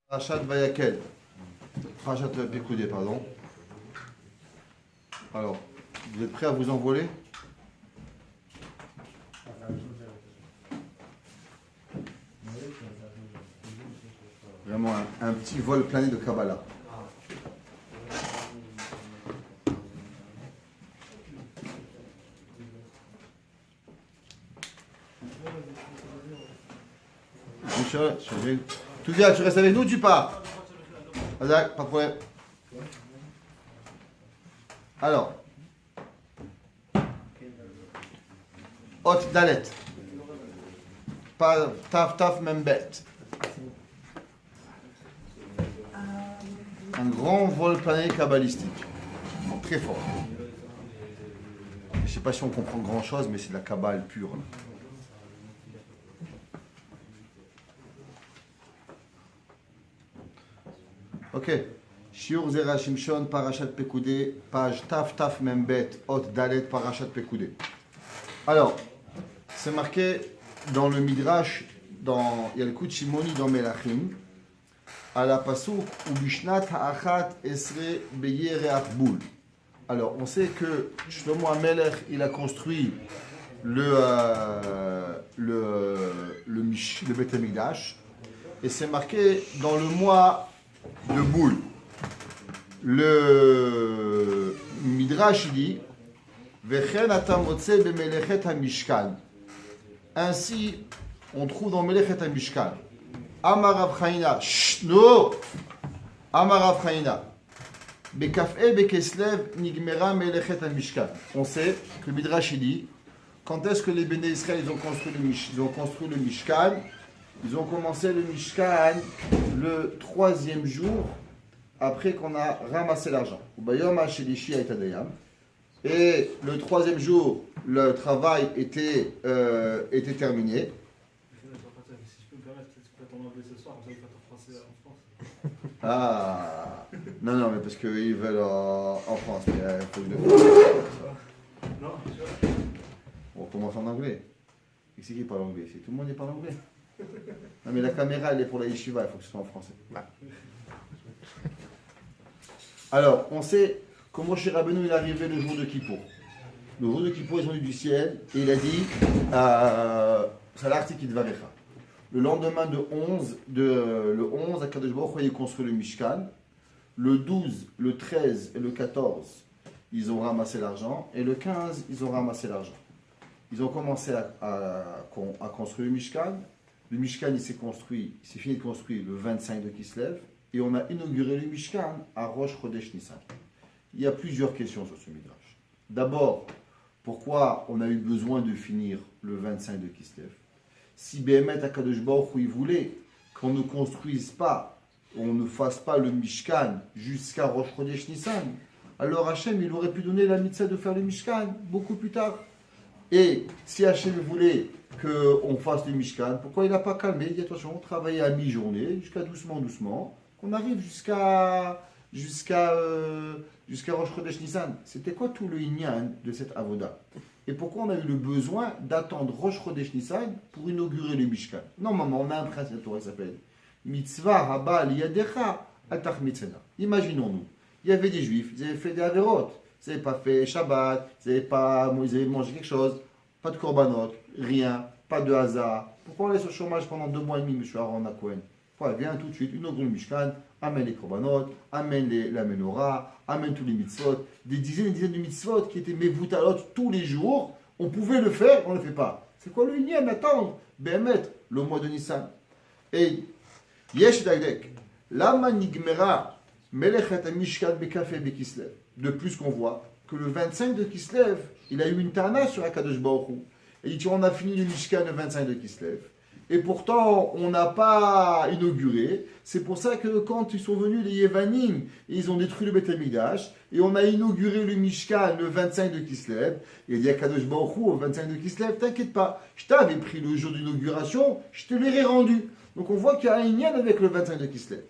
Parashat Vayakel. Parashat Pekoudé, pardon. Alors, vous êtes prêts à vous envoler? Vraiment un petit vol plané de Kabbalah. Tu viens, tu restes avec nous ou tu pars? Pas de problème. Alors, Hot Dalet. Taf Membet. Un grand vol plané kabbalistique. Très fort. Je ne sais pas si on comprend grand chose, mais c'est de la kabbale pure. Là. Ok. Shiur Zera Shimshon, Parashat Pekoudé, page Taf Membet, Hot Dalet, Parashat Pekoudé. Alors, c'est marqué dans le Midrash, dans Yalkut Shimoni dans Melachim, à la Pasuk, ou Bishnat Ha'achat Esre Beyere Achboul. Alors, on sait que Shlomo HaMelech, il a construit le Beth Amikdash, et c'est marqué dans le mois de Boule. Le Midrash dit Vechen ata motze bemelechet hamishkan. Ainsi, on trouve dans Melechet hamishkan. Amar Rav Chaina, no, Amar Rav Chaina, bekaf'e bekeslev nigmera melechet hamishkan. On sait que le Midrash dit quand est-ce que les Béné Israël ils ont construit le Mishkan. Ils ont commencé le Mishkan le 3e jour après qu'on a ramassé l'argent. Et le 3e jour, le travail était terminé. Si je peux me permettre, peut-être que t'en anglais ce soir, comme ça vous faites en français en France. Ah, non, mais parce qu'ils veulent en France, mais il faut que je le fasse. Non, tu vois. On commence en anglais. Et c'est qui parle anglais? C'est tout le monde qui parle anglais. Non, mais la caméra, elle est pour la yeshiva, il faut que ce soit en français. Alors, on sait comment Moshe Rabbeinu il est arrivé le jour de Kippour. Le jour de Kippour, ils sont venus du ciel et il a dit Salarti Kidvarecha. Le lendemain le 11, à Kadosh Baruch Hu, il construit le Mishkan. Le 12, le 13 et le 14, ils ont ramassé l'argent. Et le 15, ils ont ramassé l'argent. Ils ont commencé à construire le Mishkan. Le Mishkan, il s'est fini de construire le 25 de Kislev. Et on a inauguré le Mishkan à Rosh Chodesh Nissan. Il y a plusieurs questions sur ce Midrash. D'abord, pourquoi on a eu besoin de finir le 25 de Kislev? Si Béhémet HaKadosh Baruch Hu, il voulait qu'on ne construise pas, on ne fasse pas le Mishkan jusqu'à Rosh Chodesh Nissan, alors Hachem, il aurait pu donner la mitzvah de faire le Mishkan beaucoup plus tard. Et si Hachem voulait qu'on fasse le Mishkan, pourquoi il n'a pas calmé? Il dit attention, on travaillait à mi-journée, jusqu'à doucement, qu'on arrive jusqu'à Rosh Chodesh Nissan. C'était quoi tout le inyan de cette avoda? Et pourquoi on a eu le besoin d'attendre Rosh Chodesh Nissan pour inaugurer le Mishkan? Normalement, on a un principe, la Torah s'appelle Mitzvah Haba Liyadecha Atach Mitzena. Imaginons-nous, il y avait des Juifs, ils avaient fait des avérotes, ils n'avaient pas fait Shabbat, ils avaient mangé quelque chose, pas de korbanot, rien, pas de hasard. Pourquoi on laisse au chômage pendant 2 mois et demi, M. Aaron Cohen? Viens tout de suite, inaugure le Mishkan, amène les korbanot, amène la menorah, amène tous les mitzvot, des dizaines et des dizaines de mitzvot qui étaient mevoutalot tous les jours. On pouvait le faire, on ne le fait pas. C'est quoi le lien d'attendre Béhémet, le mois de Nissan? Et Yesh Dagdek, Lama Nigmera, Melechet Mishkan Bekafe Bekislev. De plus qu'on voit que le 25 de Kislev, il a eu une tana sur Akadosh Baruch Hu. Et il dit on a fini le Mishkan le 25 de Kislev. Et pourtant, on n'a pas inauguré. C'est pour ça que quand ils sont venus, les Yevanim, ils ont détruit le Beth Amikdash, et on a inauguré le Mishkan le 25 de Kislev. Et il dit à Kadosh Baruch Hu, au 25 de Kislev, t'inquiète pas, je t'avais pris le jour d'inauguration, je te l'ai rendu. Donc on voit qu'il y a un lien avec le 25 de Kislev.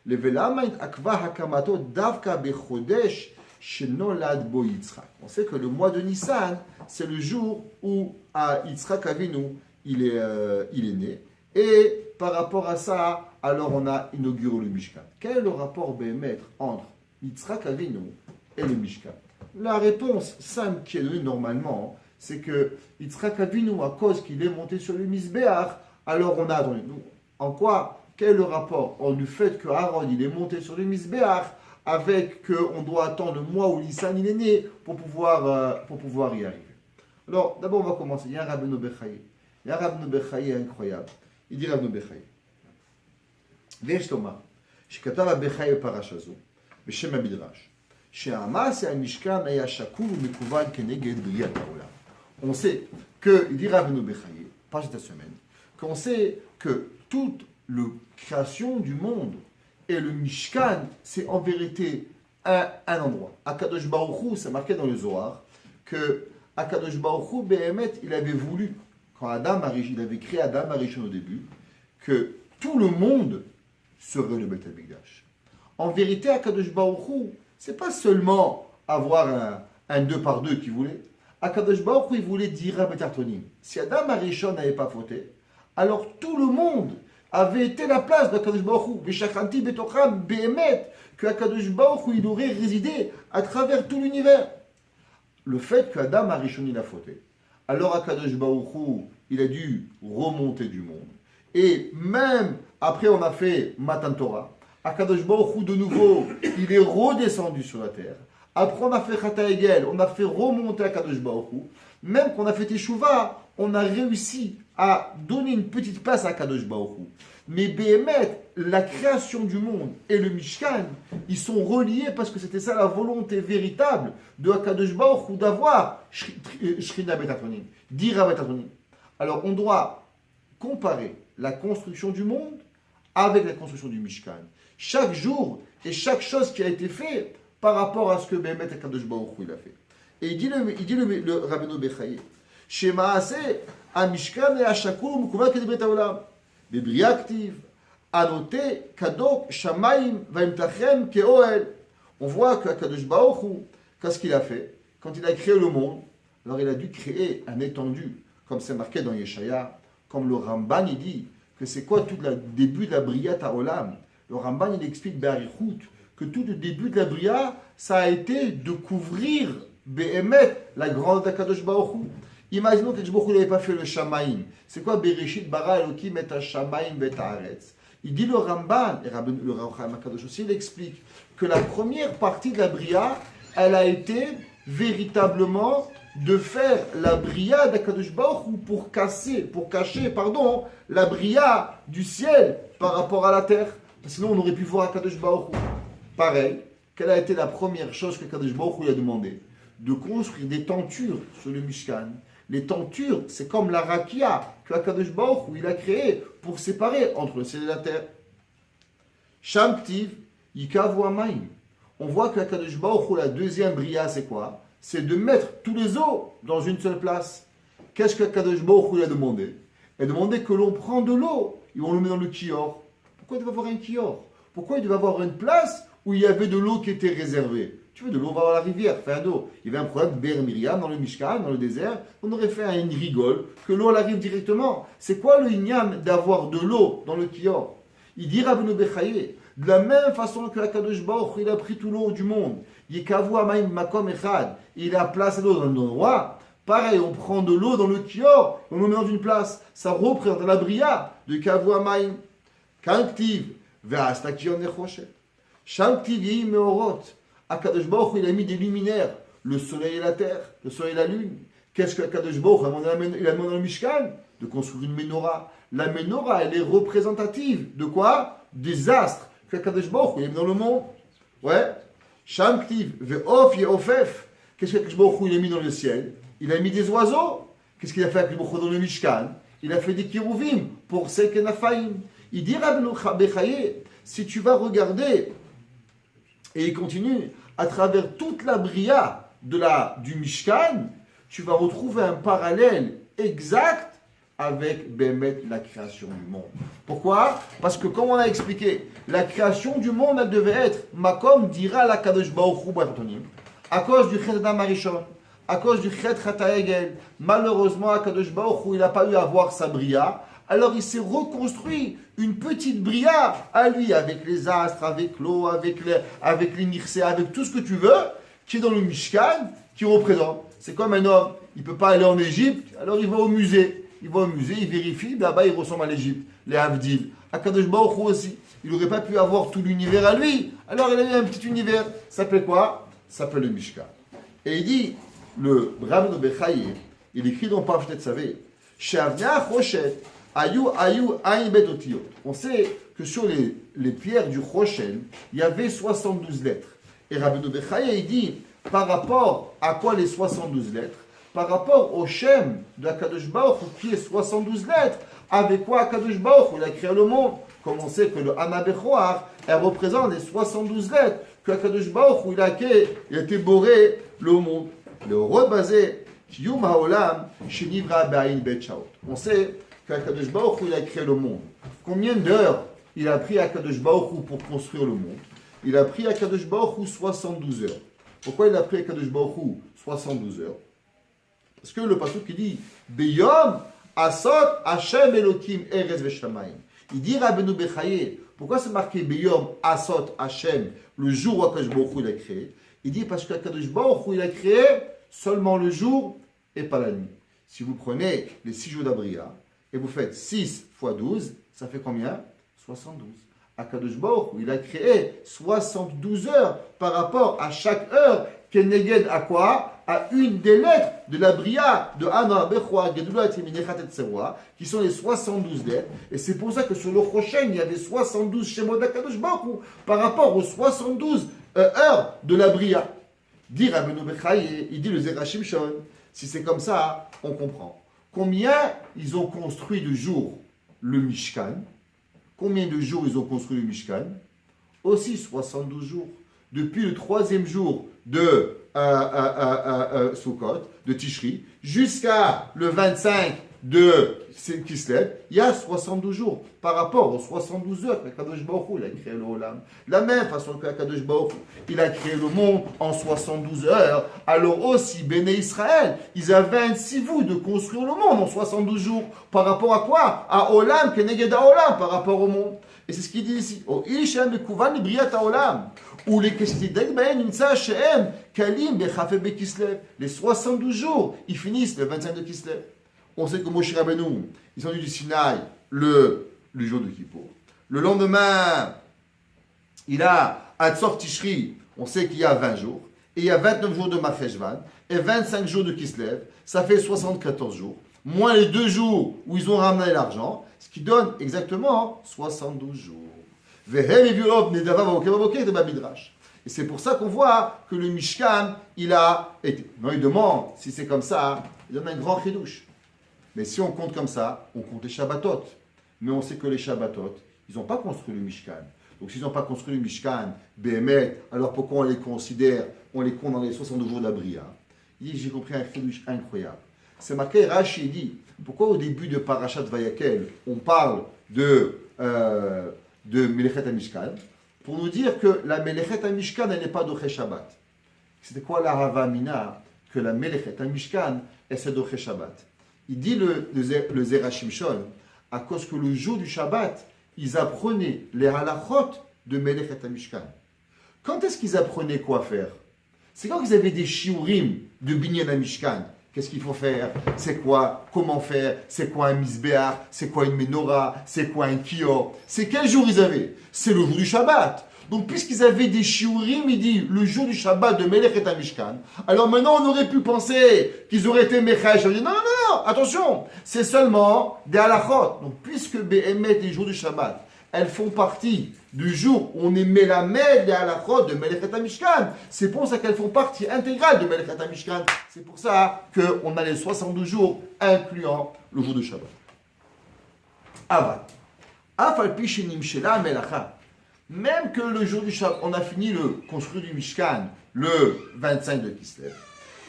Le Velamaint Akva Hakamato Davka Bechodesh Shenolad Bo Yitzhak. On sait que le mois de Nissan, c'est le jour où à Yitzhak Avinu, il est né. Et par rapport à ça, alors on a inauguré le Mishkan. Quel est le rapport béhémet entre Yitzhak Avinu et le Mishkan? La réponse simple qui est donnée normalement, c'est que Yitzhak Avinu, à cause qu'il est monté sur le Mizbeach, alors on a attendu. En quoi? Quel est le rapport entre le fait que Aaron il est monté sur le Mizbeach avec qu'on doit attendre le mois où Nissan il est né pour pouvoir y arriver? Alors, d'abord, on va commencer. Il y a un Rabbeinu Bechaye. Il y a un Rabbeinu Bechaye incroyable. Il dit Rabbeinu Bechaye. ויש לומר, שכתב הבחי בפרשה זו, בשם המדרש, שהמעשה המשכן היה שקול ומקובל כנגד בריאת העולם. On sait que, il dit Rabbeinu Bechaye, pas cette semaine, qu'on sait que toute la création du monde et le Mishkan, c'est en vérité un endroit. Akadosh Baruch Hu, c'est marqué dans le Zohar, que Akadosh Baruch Hu, Behemet, il avait voulu, quand il avait créé Adam Arishon au début, que tout le monde serait le Beth HaMikdash. En vérité, Akadosh Baruch Hu, c'est pas seulement avoir un 2 par 2 qu'il voulait. Akadosh Baruch Hu, il voulait dire Beth Artonim. Si Adam Arishon n'avait pas fauté, alors tout le monde avait été la place d'Akadosh Baruch Hu. Veshachanti betocham Behemet, que Akadosh Baruch Hu, il aurait résidé à travers tout l'univers. Le fait qu'Adam Arishon il a fauté, alors Akadosh Baruch Hu, il a dû remonter du monde. Et même après on a fait Matan Torah, Akadosh Baruch Hu de nouveau, il est redescendu sur la terre. Après on a fait Chata Egel, on a fait remonter Akadosh Baruch Hu. Même qu'on a fait Teshuvah, on a réussi à donner une petite place à Akadosh Baruch Hu. Mais Behemet, la création du monde et le Mishkan, ils sont reliés parce que c'était ça la volonté véritable de Akadosh Baruch Hu d'avoir Shrina Bet Atonim, Dira Bet Atonim. Alors on doit comparer la construction du monde avec la construction du Mishkan. Chaque jour et chaque chose qui a été faite par rapport à ce que Behemet Akadosh Baruch Hu il a fait. Et il dit le Rabbeinu Bechaye, Shemaase Amishkan et Ashakul Mukouva Kedibret Haolam. בבריאה כתיב, הנוטה כדוק שמיים וימתחם כאוהל. On voit qu'Akadosh Baruch Hu, qu'est-ce qu'il a fait? Quand il a créé le monde, alors il a dû créer un étendu, comme c'est marqué dans Yeshaya, comme le Ramban il dit, que c'est quoi tout le début de la Briat Haolam. Le Ramban il explique Barichut, que tout le début de la Bria, ça a été de couvrir Behemet, la grande d'Akadosh Baruch Hu. Imaginons que Baruch Hu n'avait pas fait le Shamaim. C'est quoi Bereshit bara Elokim et Shamaim bet haaretz? Il dit le Ramban, et le Racham HaKadosh aussi, il explique que la première partie de la Bria, elle a été véritablement de faire la Bria d'Akadosh Baruch Hu pour cacher, la Bria du ciel par rapport à la terre. Sinon, on aurait pu voir Akadosh Baruch Hu. Pareil, quelle a été la première chose que Akadosh Baruch Hu lui a demandé? De construire des tentures sur le Mishkan. Les tentures, c'est comme la rakia que Akadosh Baruch Hu il a créé pour séparer entre le ciel et la terre. Shamtiv, Yikavu Amayim. On voit que Akadosh Baruch Hu, la deuxième bria, c'est quoi? C'est de mettre tous les eaux dans une seule place. Qu'est-ce que Akadosh Baruch Hu a demandé? Il a demandé que l'on prend de l'eau et on le met dans le kior. Pourquoi il devait avoir un kior? Pourquoi il devait avoir une place où il y avait de l'eau qui était réservée? Tu veux de l'eau, on va à la rivière, faire d'eau. Il y avait un problème de Ber Miriam dans le Mishkan, dans le désert. On aurait fait une rigole, que l'eau elle arrive directement. C'est quoi le ignam d'avoir de l'eau dans le kior? Il dit Rabbeinu Bechaye, de la même façon que Akadosh Baruch il a pris tout l'eau du monde. Yekavu Amayim Makom Echad. Il a placé l'eau dans un endroit. Pareil, on prend de l'eau dans le kior, on le met dans une place. Ça représente la bria de Kavu Amayim. Kanktiv, Ve'astakion Nechoshet. Shamtiv Yehi Meorot. Akadosh Baruch il a mis des luminaires, le soleil et la terre, le soleil et la lune. Qu'est-ce que Akadosh Baruch il a demandé dans le Mishkan? De construire une menorah. La menorah, elle est représentative de quoi? Des astres que Akadosh Baruch il a mis dans le monde. Ouais. Shamtiv, ve'of ye'ofef. Qu'est-ce que Akadosh Baruch il a mis dans le ciel? Il a mis des oiseaux. Qu'est-ce qu'il a fait avec le dans le Mishkan? Il a fait des kérouvim pour Sekenafaim. Il dit Rabbeinu Bechaye, si tu vas regarder. Et il continue, à travers toute la bria du Mishkan, tu vas retrouver un parallèle exact avec Behemet, la création du monde. Pourquoi? Parce que comme on a expliqué, la création du monde, elle devait être Makom dira la Kadosh Baruch Hu Bartonim, à cause du Chet Adam Arishon, à cause du Chet Chata Egel. Malheureusement, Kadosh Baruch Hu, il n'a pas eu à voir sa bria. Alors il s'est reconstruit une petite bria à lui, avec les astres, avec l'eau, avec les mirsés, avec tout ce que tu veux, qui est dans le Mishkan, qui représente. C'est comme un homme, il ne peut pas aller en Égypte, alors il va au musée. Il va au musée, il vérifie, là-bas il ressemble à l'Égypte, les Havdil. Akadosh Baruch Hu aussi. Il n'aurait pas pu avoir tout l'univers à lui, alors il a eu un petit univers. Ça s'appelle quoi? Ça s'appelle le Mishkan. Et il dit, le Rabbeinu Bechaye, il écrit dans Parashat Tzavé, She'avnea Choshet, Ayu Ayin Bet Otiyot. On sait que sur les pierres du Choshen, il y avait 72 lettres. Et Rabbeinu Bechaye, il dit, par rapport à quoi les 72 lettres? Par rapport au Shem de Akadosh Baruch Hu, qui est 72 lettres, avec quoi Akadosh Baruch Hu, il a créé le monde. Comme on sait que le Hana Bechoar, elle représente les 72 lettres que Akadosh Baruch Hu, il a été boré le monde. Le rebasé, Kiyum Haolam, Shenivra Ba'in Bet Shaot. On sait qu'Akadosh Baruch Hu, il a créé le monde. Combien d'heures il a pris Akadosh Baruch Hu pour construire le monde? Il a pris Akadosh Baruch Hu 72 heures. Pourquoi il a pris Akadosh Baruch Hu 72 heures? Parce que le pasuk qui dit Beyom Asot Hashem Elokim Erez Veshamayim. Il dit Rabbeinu Bechaye, pourquoi c'est marqué Beyom Asot Hashem, le jour où Akadosh Baruch Hu il a créé? Il dit parce qu'Akadosh Baruch Hu il a créé seulement le jour et pas la nuit. Si vous prenez les 6 jours d'Abriya et vous faites 6 fois 12, ça fait combien? 72. Akadosh Baruch Hu il a créé 72 heures par rapport à chaque heure Keneged à quoi? À une des lettres de la Bria de Hana, Bechoa, Gedula, Timinechat et Tseroa, qui sont les 72 lettres. Et c'est pour ça que sur le Choshen, il y avait 72 Shemot d'Akadosh Baruch Hu par rapport aux 72 heures de la Bria. Dit Rabbeinu Bechaye, il dit le Zera Shimshon. Si c'est comme ça, on comprend. Combien ils ont construit de jours le Mishkan? Combien de jours ils ont construit le Mishkan? Aussi 72 jours. Depuis le 3e jour de Sukkot, de Tishri, jusqu'à le 25 de Kislev, il y a 72 jours par rapport aux 72 heures qu'Akadosh Baruch Hu il a créé le Olam. De la même façon qu'Akadosh Baruch Hu il a créé le monde en 72 heures, alors aussi Béné Israël, ils avaient un sivou de construire le monde en 72 jours. Par rapport à quoi? À Olam, Keneged Olam, par rapport au monde. Et c'est ce qu'il dit ici. Ou les les 72 jours, ils finissent le 25 de Kislev. On sait que Moshe Rabbeinu, ils sont venus du Sinaï le jour de Kippour. Le lendemain, il a Hatzor Tishri, on sait qu'il y a 20 jours, et il y a 29 jours de Macheshvan, et 25 jours de Kislev, ça fait 74 jours, moins les 2 jours où ils ont ramené l'argent, ce qui donne exactement 72 jours. Et c'est pour ça qu'on voit que le Mishkan, il a été. Non, il demande, si c'est comme ça, il donne un grand chidouche. Mais si on compte comme ça, on compte les Shabbatot. Mais on sait que les Shabbatot, ils n'ont pas construit le Mishkan. Donc s'ils n'ont pas construit le Mishkan, Béhémet, alors pourquoi on les considère, on les compte dans les 62 jours d'Abriya? Il dit, j'ai compris un chidouche incroyable. C'est marqué, Rashi dit, pourquoi au début de Parashat Vayakel, on parle de Melechet HaMishkan, pour nous dire que la Melechet HaMishkan, elle n'est pas d'Oché Shabbat. C'était quoi la Havamina que la Melechet HaMishkan, elle c'est d'Oché Shabbat? Il dit le Zera Shimshon, à cause que le jour du Shabbat, ils apprenaient les halachot de Melechet HaMishkan. Quand est-ce qu'ils apprenaient quoi faire? C'est quand ils avaient des shiurim de Binyan HaMishkan. Qu'est-ce qu'il faut faire? C'est quoi? Comment faire? C'est quoi un misbéach? C'est quoi une menorah? C'est quoi un kior? C'est quel jour ils avaient? C'est le jour du Shabbat. Donc, puisqu'ils avaient des shiurim, il dit, le jour du Shabbat de Melechet HaMishkan, alors maintenant, on aurait pu penser qu'ils auraient été Mechash. On dit, non, non, non, attention, c'est seulement des halachot. Donc, puisque Béhémet, les jours du Shabbat, elles font partie du jour où on est mélamèd des halachot de Melechet HaMishkan, c'est pour ça qu'elles font partie intégrale de Melechet HaMishkan. C'est pour ça qu'on a les 72 jours, incluant le jour de Shabbat. Avad. Afal pishinim shela melacha. Même que le jour du Shabbat, on a fini le construire du Mishkan le 25 de Kislev.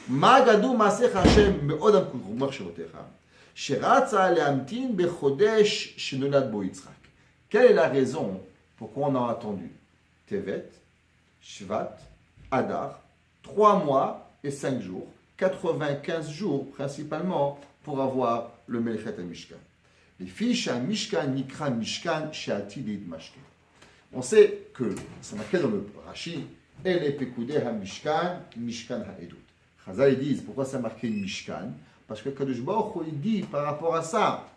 Magadou masech Hashem me'odam kukrumach sherotecha. Sheratza le'amtin bechodesh shenolad bo Yitzchak. Quelle est la raison pourquoi on a attendu Tevet, Shvat, Adar, 3 mois et 5 jours, 95 jours principalement pour avoir le Melechet HaMishkan. Les fiches à Mishkan, Nikra, Mishkan, Sheati, Mashke. On sait que, c'est marqué dans le Rashi, Elle est Pekudeh ha Mishkan, Mishkan ha Edut. Chazal, ils disent, pourquoi ça marqué Mishkan? Parce que Kadosh Baruch Hu, il dit par rapport à ça,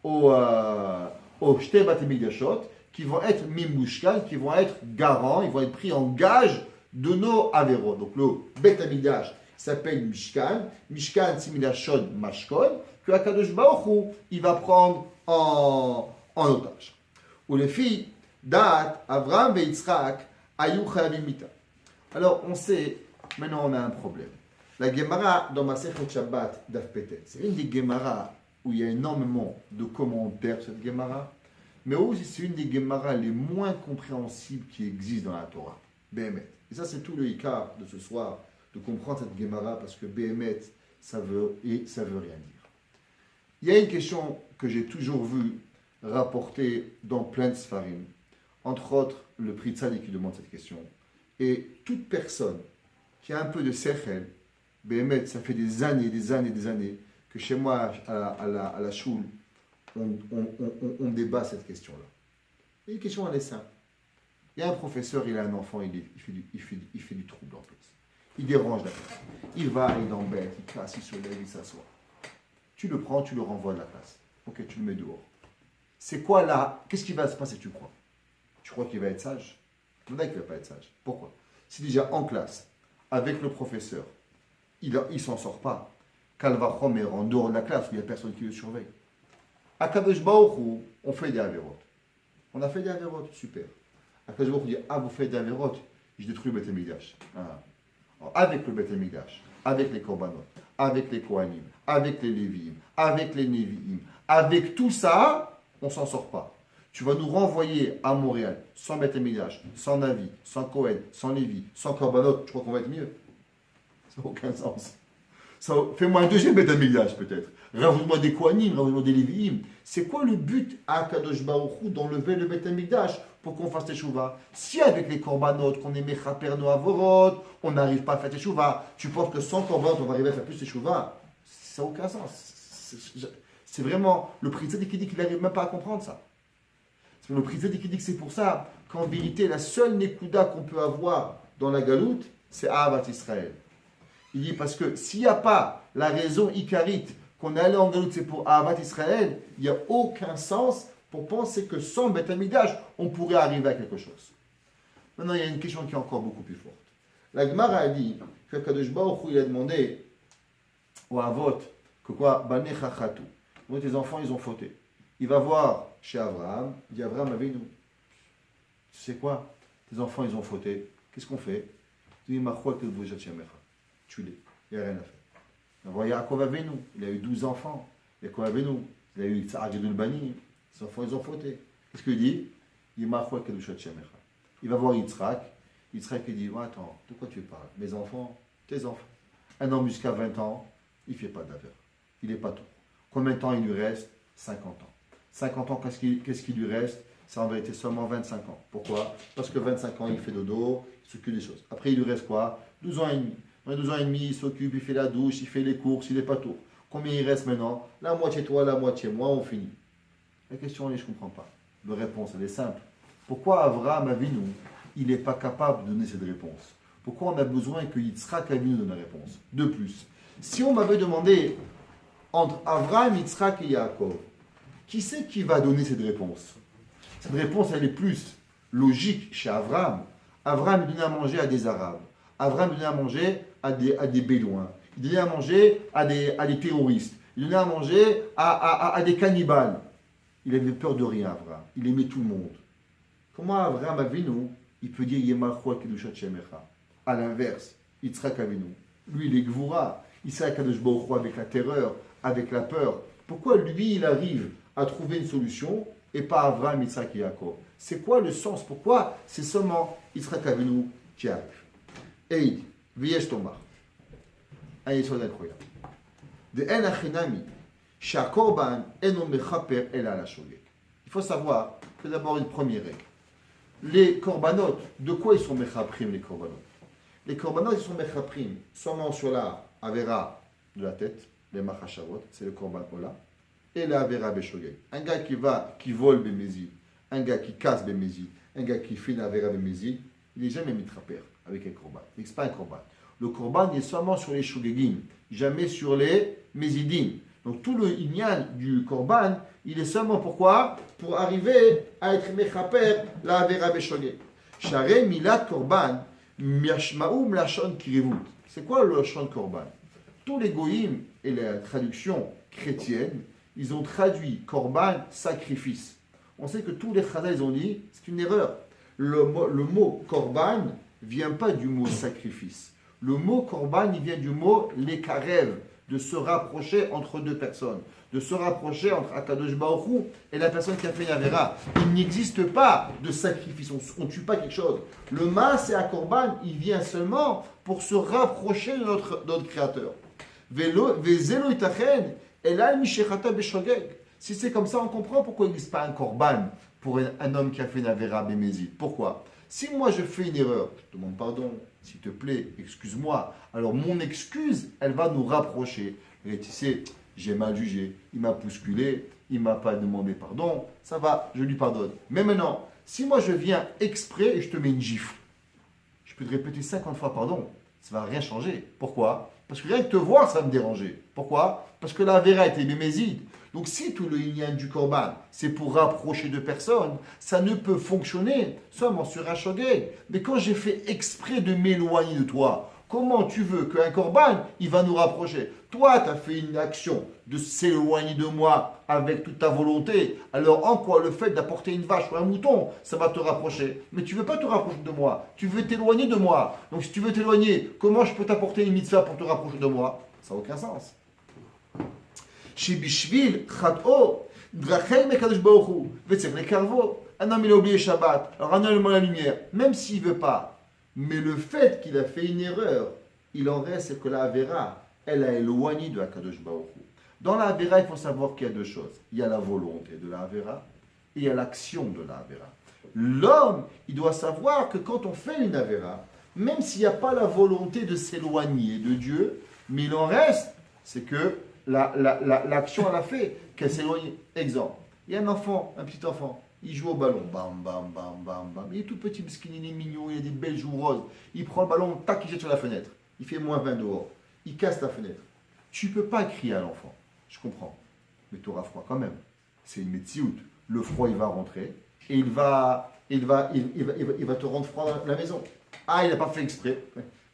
aux Shtei Bate Mikdashot, qui vont être Mimushkan, qui vont être garants, ils vont être pris en gage de nos Averot. Donc le Bet Hamikdash s'appelle Mishkan, Mishkan Similashon Mashkon, que Akadosh Baruch Hu, il va prendre en otage. Ou les filles, Dat, Avraham et Yitzhak, Ayou Chavim Mita. Alors on sait, maintenant on a un problème. La Gemara dans Masechet Shabbat d'Af Petet, c'est une des Gemara où il y a énormément de commentaires sur cette Gemara, mais aussi c'est une des Gemara les moins compréhensibles qui existent dans la Torah. Behemet. Et ça c'est tout le hikar de ce soir, de comprendre cette Gemara, parce que Behemet, ça veut rien dire. Il y a une question que j'ai toujours vue rapportée dans plein de Sfarim, entre autres le Pri Tzadik qui demande cette question, et toute personne qui a un peu de sechel, Behemet, ça fait des années que chez moi, à la choule, on débat cette question-là. Et une question, elle est simple. Il y a un professeur, il a un enfant, il fait du trouble en classe. Il dérange la classe. Il va, il embête, il casse, il se lève, il s'assoit. Tu le prends, tu le renvoies de la classe. Ok, tu le mets dehors. C'est quoi là? Qu'est-ce qui va se passer, tu crois? Tu crois qu'il va être sage? Non, il ne va pas être sage. Pourquoi? Si déjà en classe, avec le professeur, il ne s'en sort pas. Kalvachom est en dehors de la classe où il n'y a personne qui le surveille. À Kadosh Baruch Hu, on fait des avérotes. On a fait des avérotes, super. À Kadosh Baruch Hu dit, vous faites des avérotes, je détruis le Beth Amikdash. Avec le Beth Amikdash, avec les Korbanot, avec les Kohanim, avec les Lévi'im, avec les Nevi'im, avec tout ça, on ne s'en sort pas. Tu vas nous renvoyer à Montréal, sans Beth Amikdash, sans Navi, sans Kohen, sans Lévi, sans Korbanot, je crois qu'on va être mieux. Ça n'a aucun sens. Fais-moi un deuxième Beth Amikdash peut-être. Rajoute-moi des Kohanim, rajoute-moi des Lévi'im. C'est quoi le but à Kadosh Baruch Hu d'enlever le Beth Amikdash pour qu'on fasse Teshuvah? Si avec les Korbanot, qu'on est Mechaper no Avorot, on n'arrive pas à faire Teshuvah, tu penses que sans Korbanot, on va arriver à faire plus Teshuvah? Ça n'a aucun sens. C'est vraiment le Pri Tzadik qui dit qu'il n'arrive même pas à comprendre ça. C'est le Pri Tzadik qui dit que c'est pour ça qu'en vérité, la seule Nekuda qu'on peut avoir dans la Galoute, c'est Ahavat Israël. Il dit parce que s'il n'y a pas la raison icarite qu'on est allé en Galoute, c'est pour Ahavat Israël, il n'y a aucun sens pour penser que sans Beth Amikdash, on pourrait arriver à quelque chose. Maintenant, il y a une question qui est encore beaucoup plus forte. La Gemara a dit que Kadosh Baruch Hu, il a demandé au Avot que quoi? Banei chachatu. Donc tes enfants, ils ont fauté. Il va voir chez Abraham, il dit Abraham, Avinu, tu sais quoi? Tes enfants, ils ont fauté. Qu'est-ce qu'on fait? Il dit Machwa que vous tue-les. Il n'y a rien à faire. On va voir Yaakov Avinu, il a eu 12 enfants. Yaakov Avinu, il a eu Tzar Gedul Bani. Ses enfants, ils ont fauté. Qu'est-ce qu'il dit? Il dit Machwa que il va voir Yitzhak. Yitzhak, il dit attends, de quoi tu parles? Mes enfants, tes enfants. Un homme jusqu'à 20 ans, il ne fait pas d'affaires. Il n'est pas tout. Combien de temps il lui reste? 50 ans. 50 ans, qu'est-ce qui lui reste? C'est en vérité seulement 25 ans. Pourquoi? Parce que 25 ans, il fait dodo, il s'occupe des choses. Après, il lui reste quoi? 12 ans et demi. Dans 12 ans et demi, il s'occupe, il fait la douche, il fait les courses, il n'est pas tout. Combien il reste maintenant? La moitié toi, la moitié moi, on finit. La question, je ne comprends pas. La réponse, elle est simple. Pourquoi Avraham Avinu, il n'est pas capable de donner cette réponse? Pourquoi on a besoin que Yitzhak Avinu donne la réponse? De plus, si on m'avait demandé entre Avraham, Yitzhak et Yaakov, qui c'est qui va donner cette réponse? Cette réponse, elle est plus logique chez Avraham. Avraham donnait à manger à des Arabes. Avraham donnait à manger à des Bédouins. Il donnait à manger à des terroristes. Il donnait à manger à des cannibales. Il avait peur de rien, Avraham. Il aimait tout le monde. Comment Avraham Avinu, il peut dire Yemalchua Kedushat Shemecha? À l'inverse, Yitzhak Avinu, lui, il est Gvura. Il sait Kadosh Baruch Hu avec la terreur, avec la peur. Pourquoi lui, il arrive à trouver une solution et pas Avraham, Yitzhak et Yaakov? C'est quoi le sens? Pourquoi c'est seulement Yitzhak Avinu qui arrive? Et il dit, V'yesh Tomar, un yesod incroyable. De en achinami, shakorban eno mechaper el ala shogeg. Il faut savoir que d'abord une première règle. Les korbanot, de quoi ils sont mechaprim les korbanot? Les korbanot, ils sont mechaprim seulement sur la avera de la tête, les machashavot, c'est le korban ola. et la Avera Beshogeg. Un gars qui vole Bémézid, un gars qui casse Bémézid, un gars qui fait une Avera Bémézid, il n'est jamais mitraper avec un korban. Ce n'est pas un korban. Le korban est seulement sur les shogegim, jamais sur les mézidim. Donc tout le inyan du korban, il est seulement pourquoi? Pour arriver à être mechaper la Avera Beshogeg. Share milat korban, miyashmaum lachon kirevut. C'est quoi le lachon korban? Tous les goïms et la traduction chrétienne, ils ont traduit korban, sacrifice. On sait que tous les chazals, ils ont dit, c'est une erreur. Le mot korban ne vient pas du mot sacrifice. Le mot korban, il vient du mot lekarev, de se rapprocher entre deux personnes, de se rapprocher entre Akadosh Baruch Hu et la personne qui a fait une avera. Il n'existe pas de sacrifice, on ne tue pas quelque chose. Le mas et à korban, il vient seulement pour se rapprocher de notre Créateur. Si c'est comme ça, on comprend pourquoi il n'existe pas un korban pour un homme qui a fait une avera bémézid. Pourquoi? Si moi je fais une erreur, je te demande pardon, s'il te plaît, excuse-moi. Alors mon excuse, elle va nous rapprocher. Et tu sais, j'ai mal jugé, il m'a bousculé, il ne m'a pas demandé pardon, ça va, je lui pardonne. Mais maintenant, si moi je viens exprès et je te mets une gifle, je peux te répéter 50 fois pardon, ça ne va rien changer. Pourquoi? Parce que rien que te voir, ça va me déranger. Pourquoi? Parce que la avera était bémézid. Donc si tout le inyan du korban, c'est pour rapprocher deux personnes, ça ne peut fonctionner seulement sur un shogeg. Mais quand j'ai fait exprès de m'éloigner de toi, comment tu veux qu'un korban, il va nous rapprocher? Toi, tu as fait une action de s'éloigner de moi avec toute ta volonté. Alors en quoi le fait d'apporter une vache ou un mouton, ça va te rapprocher? Mais tu ne veux pas te rapprocher de moi, tu veux t'éloigner de moi. Donc si tu veux t'éloigner, comment je peux t'apporter une mitzvah pour te rapprocher de moi? Ça n'a aucun sens. Un homme il a oublié Shabbat, alors un homme la lumière, même s'il ne veut pas, mais le fait qu'il a fait une erreur, il en reste que la Avera, elle a éloigné de Akadosh Baruch Hu. Dans la Avera, il faut savoir qu'il y a deux choses. Il y a la volonté de la Avera et il y a l'action de la Avera. L'homme, il doit savoir que quand on fait une Avera, même s'il n'y a pas la volonté de s'éloigner de Dieu, mais il en reste, c'est que l'action elle a fait, qu'elle s'éloigne. Exemple, il y a un enfant, un petit enfant, il joue au ballon, bam, bam, bam, bam, bam. Il est tout petit, parce qu'il est mignon, il a des belles joues roses. Il prend le ballon, tac, il jette sur la fenêtre. Il fait moins 20 dehors. Il casse la fenêtre. Tu ne peux pas crier à l'enfant, je comprends. Mais tu auras froid quand même. C'est une métioute. Le froid, il va rentrer et il va te rendre froid dans la maison. Ah, il n'a pas fait exprès.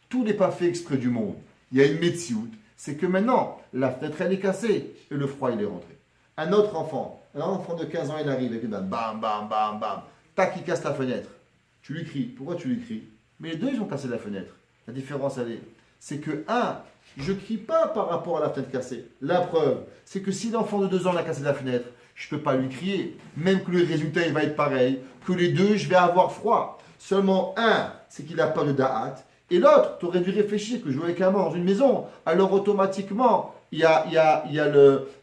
Tout n'est pas fait exprès du monde. Il y a une métioute. C'est que maintenant, la fenêtre, elle est cassée et le froid, il est rentré. Un enfant de 15 ans, il arrive et puis bam, bam, bam, bam. Tac, il casse la fenêtre. Tu lui cries. Pourquoi tu lui cries? Mais les deux, ils ont cassé la fenêtre. La différence, c'est que, je ne crie pas par rapport à la fenêtre cassée. La preuve, c'est que si l'enfant de 2 ans a cassé la fenêtre, je ne peux pas lui crier. Même que le résultat, il va être pareil. Que les deux, je vais avoir froid. Seulement c'est qu'il n'a pas de da'at. Et l'autre, tu aurais dû réfléchir que je joue avec un mort dans une maison. Alors automatiquement, il y a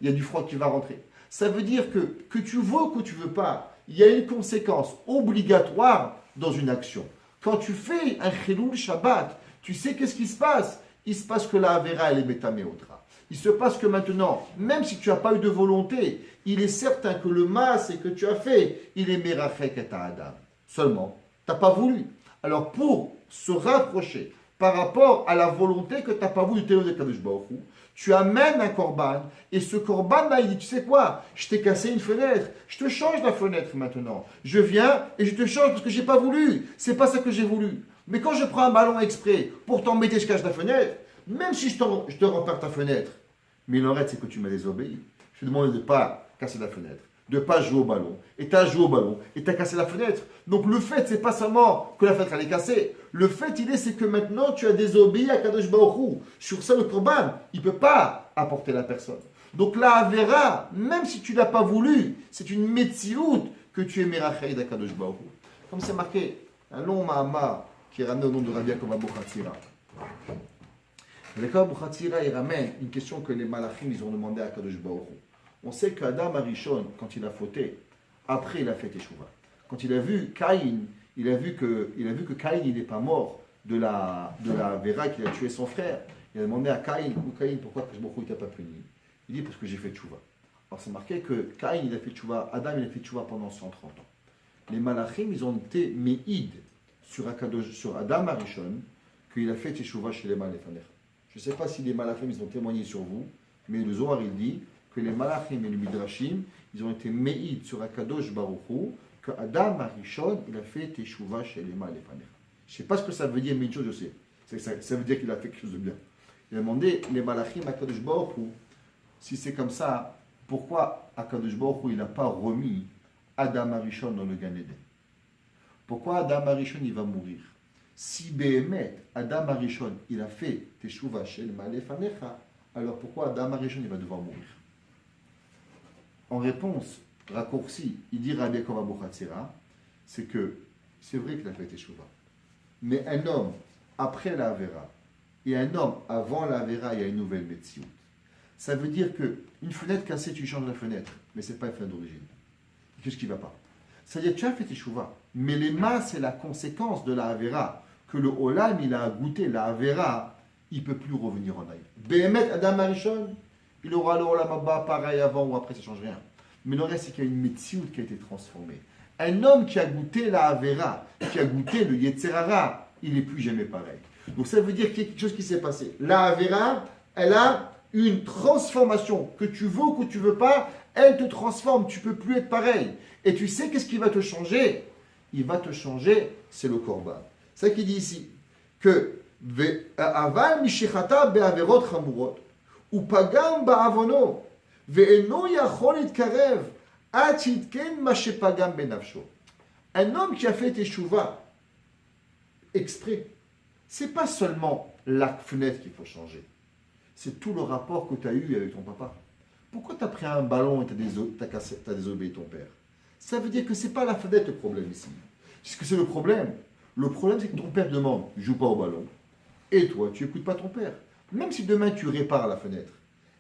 du froid qui va rentrer. Ça veut dire que tu veux ou que tu ne veux pas, il y a une conséquence obligatoire dans une action. Quand tu fais un chilul Shabbat, tu sais qu'est-ce qui se passe? Il se passe que la Avera, elle est métaméotra. Il se passe que maintenant, même si tu n'as pas eu de volonté, il est certain que le mas que tu as fait, il est merachek et adam. Seulement, tu n'as pas voulu. Alors pour se rapprocher par rapport à la volonté que tu n'as pas voulu de Kadosh Baruch Hu, tu amènes un korban, et ce korban-là, il dit, tu sais quoi, je t'ai cassé une fenêtre, je te change la fenêtre maintenant. Je viens et je te change parce que je n'ai pas voulu. C'est pas ça que j'ai voulu. Mais quand je prends un ballon exprès pour t'embêter, je cache la fenêtre, même si je te repars ta fenêtre, mais il en reste, c'est que tu m'as désobéi. Je te demande de ne pas casser la fenêtre, de ne pas jouer au ballon. Et tu as joué au ballon, et tu as cassé la fenêtre. Donc le fait, c'est pas seulement que la fenêtre elle est cassée. Le fait, c'est que maintenant, tu as désobéi à Kadosh Baruch Hu. Sur ça, le korban, il ne peut pas apporter la personne. Donc la Avera, même si tu ne l'as pas voulu, c'est une métioute que tu es merachei d'Akadosh Baruch Hu. Comme c'est marqué, un long ma'amar qui est ramené au nom de Rabbi Yaakov Abuchatzira. Rabbi Yaakov Abuchatzira, il ramène une question que les malachim, ils ont demandé à Kadosh Baruch Hu. On sait qu'Adam Arishon, quand il a fauté, après il a fait Teshuvah. Quand il a vu Caïn, il a vu que Caïn, il n'est pas mort de la Vera qu'il a tué son frère. Il a demandé à Caïn, pourquoi Kadosh Baruch Hu ne t'a pas puni? Il dit, parce que j'ai fait Teshuvah. Alors c'est marqué que Caïn, il a fait tchouva, Adam, il a fait tchouva pendant 130 ans. Les malachim, ils ont été méïd sur Adam Arishon, qu'il a fait tchouva chez les malachim. Je ne sais pas si les malachim, ils ont témoigné sur vous, mais le Zohar, il dit que les malachim et les midrashim, ils ont été méïd sur Akadosh Baruch Hu, que Adam Arishon, il a fait tchouva chez les malachim. Je ne sais pas ce que ça veut dire, mais une chose je sais. Ça veut dire qu'il a fait quelque chose de bien. Il a demandé les malachim à Akadosh Baruch Hu, si c'est comme ça, pourquoi Akadosh Baruch Hu, il n'a pas remis Adam Arishon dans le Gan Eden? Pourquoi Adam Arishon, il va mourir? Si Behemet, Adam Arishon, il a fait Teshuvah Shel Malefanecha, alors pourquoi Adam Arishon, il va devoir mourir? En réponse, raccourci, il dit Rabbi Yaakov Abuchatzera, c'est que c'est vrai qu'il a fait Teshuvah. Mais un homme après la Avera et un homme avant la Avera, il y a une nouvelle médecine. Ça veut dire qu'une fenêtre cassée, tu changes la fenêtre, mais ce n'est pas une fenêtre d'origine. Qu'est-ce qui ne va pas? C'est-à-dire que tu as fait Teshuvah, mais les masses, c'est la conséquence de la Avera, que le Olam, il a goûté la Avera, il ne peut plus revenir en arrière. Behemet Adam Arishon, il aura le Olam Abba pareil avant ou après, ça ne change rien. Mais le reste, c'est qu'il y a une médecine qui a été transformée. Un homme qui a goûté la Avera, qui a goûté le Yetzer Hara, il n'est plus jamais pareil. Donc ça veut dire qu'il y a quelque chose qui s'est passé. La Avera, elle a une transformation, que tu veux ou que tu ne veux pas, elle te transforme, tu ne peux plus être pareil. Et tu sais qu'est-ce qui va te changer? Il va te changer, c'est le korban. C'est ça qu'il dit ici, que aval mishichata be'averot chamurot, ou pagam ba'avono, ve'eno yachol itkarev, ad shitken ma shepagam benafsho. Un homme qui a fait teshuva exprès, c'est pas seulement la fenêtre qu'il faut changer. C'est tout le rapport que tu as eu avec ton papa. Pourquoi tu as pris un ballon et tu as désobéi ton père? Ça veut dire que ce n'est pas la fenêtre le problème ici. Qu'est-ce que c'est le problème? Le problème, c'est que ton père demande, ne joue pas au ballon. Et toi, tu n'écoutes pas ton père. Même si demain tu répares la fenêtre,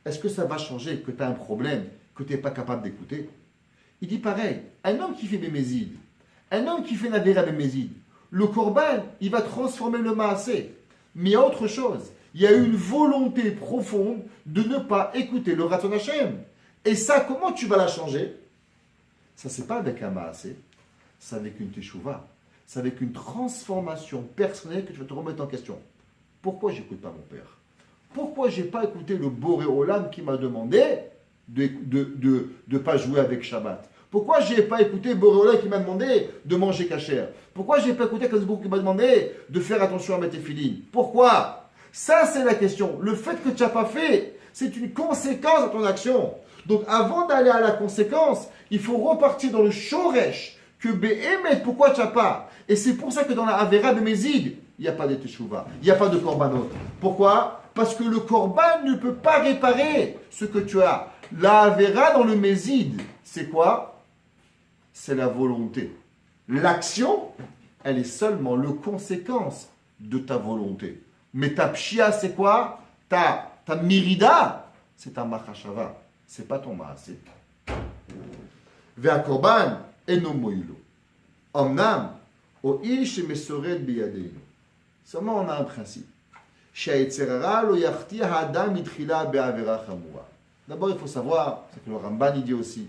est-ce que ça va changer que tu as un problème que tu n'es pas capable d'écouter? Il dit pareil, un homme qui fait Bémézid, un homme qui fait Navera Bémézid, le Korban, il va transformer le Maasé. Mais il y a autre chose. Il y a une volonté profonde de ne pas écouter le Ratzon Hashem. Et ça, comment tu vas la changer? Ça, c'est pas avec un Maasé, c'est avec une Teshuvah. C'est avec une transformation personnelle que tu vas te remettre en question. Pourquoi j'écoute pas mon père? Pourquoi j'ai pas écouté le Boré Olam qui m'a demandé de pas jouer avec Shabbat? Pourquoi j'ai pas écouté Boré Olam qui m'a demandé de manger kasher? Pourquoi j'ai pas écouté Kazbouk qui m'a demandé de faire attention à mes téphilines? Pourquoi? Ça, c'est la question. Le fait que tu n'as pas fait, c'est une conséquence de ton action. Donc, avant d'aller à la conséquence, il faut repartir dans le shoresh, que Behemet, pourquoi tu n'as pas? Et c'est pour ça que dans la Avera de Mézid, il n'y a pas de Teshuvah, il n'y a pas de korbanot. Pourquoi? Parce que le korban ne peut pas réparer ce que tu as. La Avera dans le Mézid, c'est quoi? C'est la volonté. L'action, elle est seulement le conséquence de ta volonté. Mais ta pshia, c'est quoi? Ta mirida, c'est ta machashava. C'est pas ton maasé. Ve'a korban eno moilo. Omnam, o il shemesored biyadeinu. Seulement, on a un principe. She'etzerara lo yachti ha'adam itchila be'avera chamura. D'abord, il faut savoir, c'est que le Ramban il dit aussi,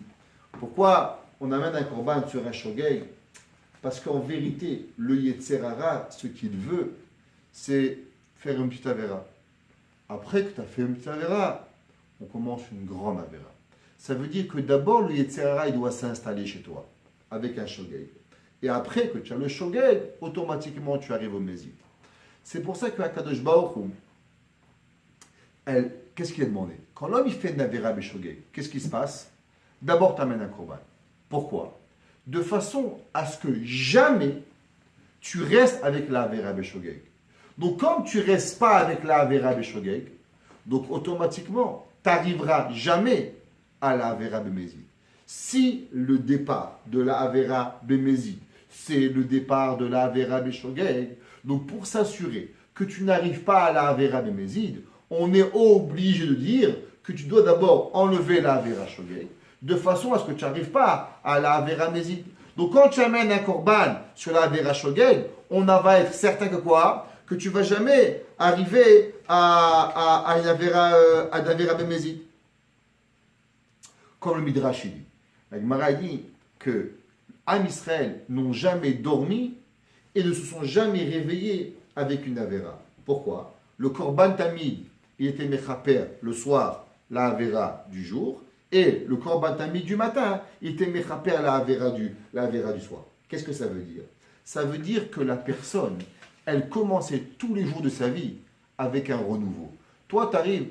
pourquoi on amène un korban sur un shogeg? Parce qu'en vérité, le Yetzerara, ce qu'il veut, c'est faire une petite Avera. Après que tu as fait une petite Avera, on commence une grande Avera. Ça veut dire que d'abord, le Yetzerara, il doit s'installer chez toi, avec un shogeg. Et après que tu as le shogeg, automatiquement, tu arrives au Mézid. C'est pour ça que Akadosh Baruch Hu, qu'est-ce qu'il a demandé? Quand l'homme il fait une Avera avec shogeg, qu'est-ce qui se passe? D'abord, tu amènes un korban. Pourquoi? De façon à ce que jamais tu restes avec la Avera Beshogeg. Donc, comme tu ne restes pas avec la Avera Beshogeg, donc automatiquement, tu n'arriveras jamais à la Avera Bemezid. Si le départ de la Avera Bemezid, c'est le départ de la Avera Beshogeg, donc pour s'assurer que tu n'arrives pas à la Avera Bemezid, on est obligé de dire que tu dois d'abord enlever la Avera Shogeg, de façon à ce que tu n'arrives pas à la Avera Mézid. Donc quand tu amènes un korban sur la Avera Shogeg, on va être certain que quoi? Que tu ne vas jamais arriver à une Avera Mézid. comme le Midrash dit. La Gemara dit que Am Israël n'ont jamais dormi et ne se sont jamais réveillés avec une Avera. Pourquoi? Le Korban Tamid, il était Mechaper le soir, la Avera du jour, et le Korban Tamid du matin, il était Mechaper la Avera du soir. Qu'est-ce que ça veut dire? Ça veut dire que la personne, elle commençait tous les jours de sa vie avec un renouveau. Toi, tu arrives,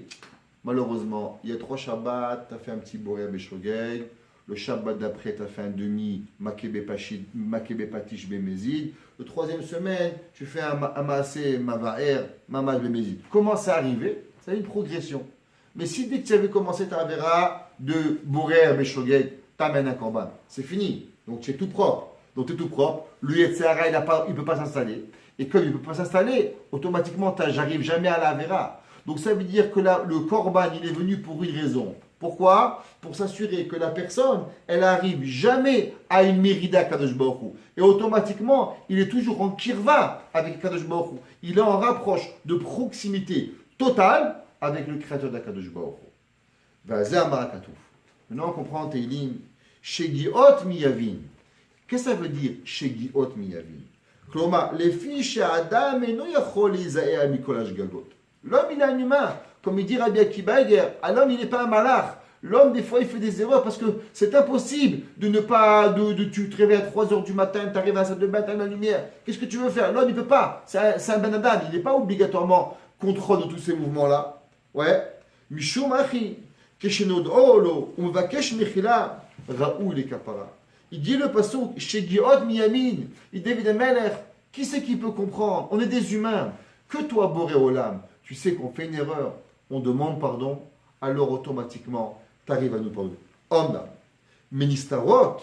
malheureusement, il y a 3 Shabbats, tu as fait un petit Boré Beshogeg, le Shabbat d'après, tu as fait un demi Makebe Patish Bemezid, le 3e semaine, tu fais un Maaseh Mavaer, Mamad Bemezid. Comment ça arrivé? C'est une progression. Mais si dès que tu avais commencé ta Avera de Boré Beshogeg, tu amènes un Korban, c'est fini. Donc tu es tout propre. Donc tu es tout propre, le Yetzirah, il ne peut pas s'installer. Et comme il ne peut pas s'installer, automatiquement, j'arrive jamais à la Avera. Donc ça veut dire que le Korban, il est venu pour une raison. Pourquoi? Pour s'assurer que la personne, elle arrive jamais à une Mérida Kadosh Baruch Hu. Et automatiquement, il est toujours en kirva avec Kadosh Baruch Hu. Il est en rapproche de proximité totale avec le créateur d'Akadosh Baruch Hu. Vazeh Marakatouf. Maintenant, on comprend Teilim. Shegiot miyavin. Qu'est-ce que ça veut dire Shegiot miyavin? Kloma, les fiches à Adam et non yachol Isaïa Mikol Ashgagot. L'homme, il est un humain. Comme il dit Rabbi Akiva Eiger, l'homme, il n'est pas un malach. L'homme, des fois, il fait des erreurs parce que c'est impossible de ne pas. Tu te réveilles à 3h du matin, tu arrives à la salle de bain, tu as la lumière. Qu'est-ce que tu veux faire? L'homme, il ne peut pas. C'est un ben Adam. Il n'est pas obligatoirement contrôle de tous ces mouvements-là. Ouais. Mishum Achi, Keshenod Olo, Umvakesh Mechila, Raoul et Kapara. Il dit le passouk, Shegiot Miyamin, il dit David Melech, qui c'est qui peut comprendre? On est des humains. Que toi, Boré Olam, tu sais qu'on fait une erreur, on demande pardon, alors automatiquement, tu arrives à nous pardonner. Omna, Ministarot,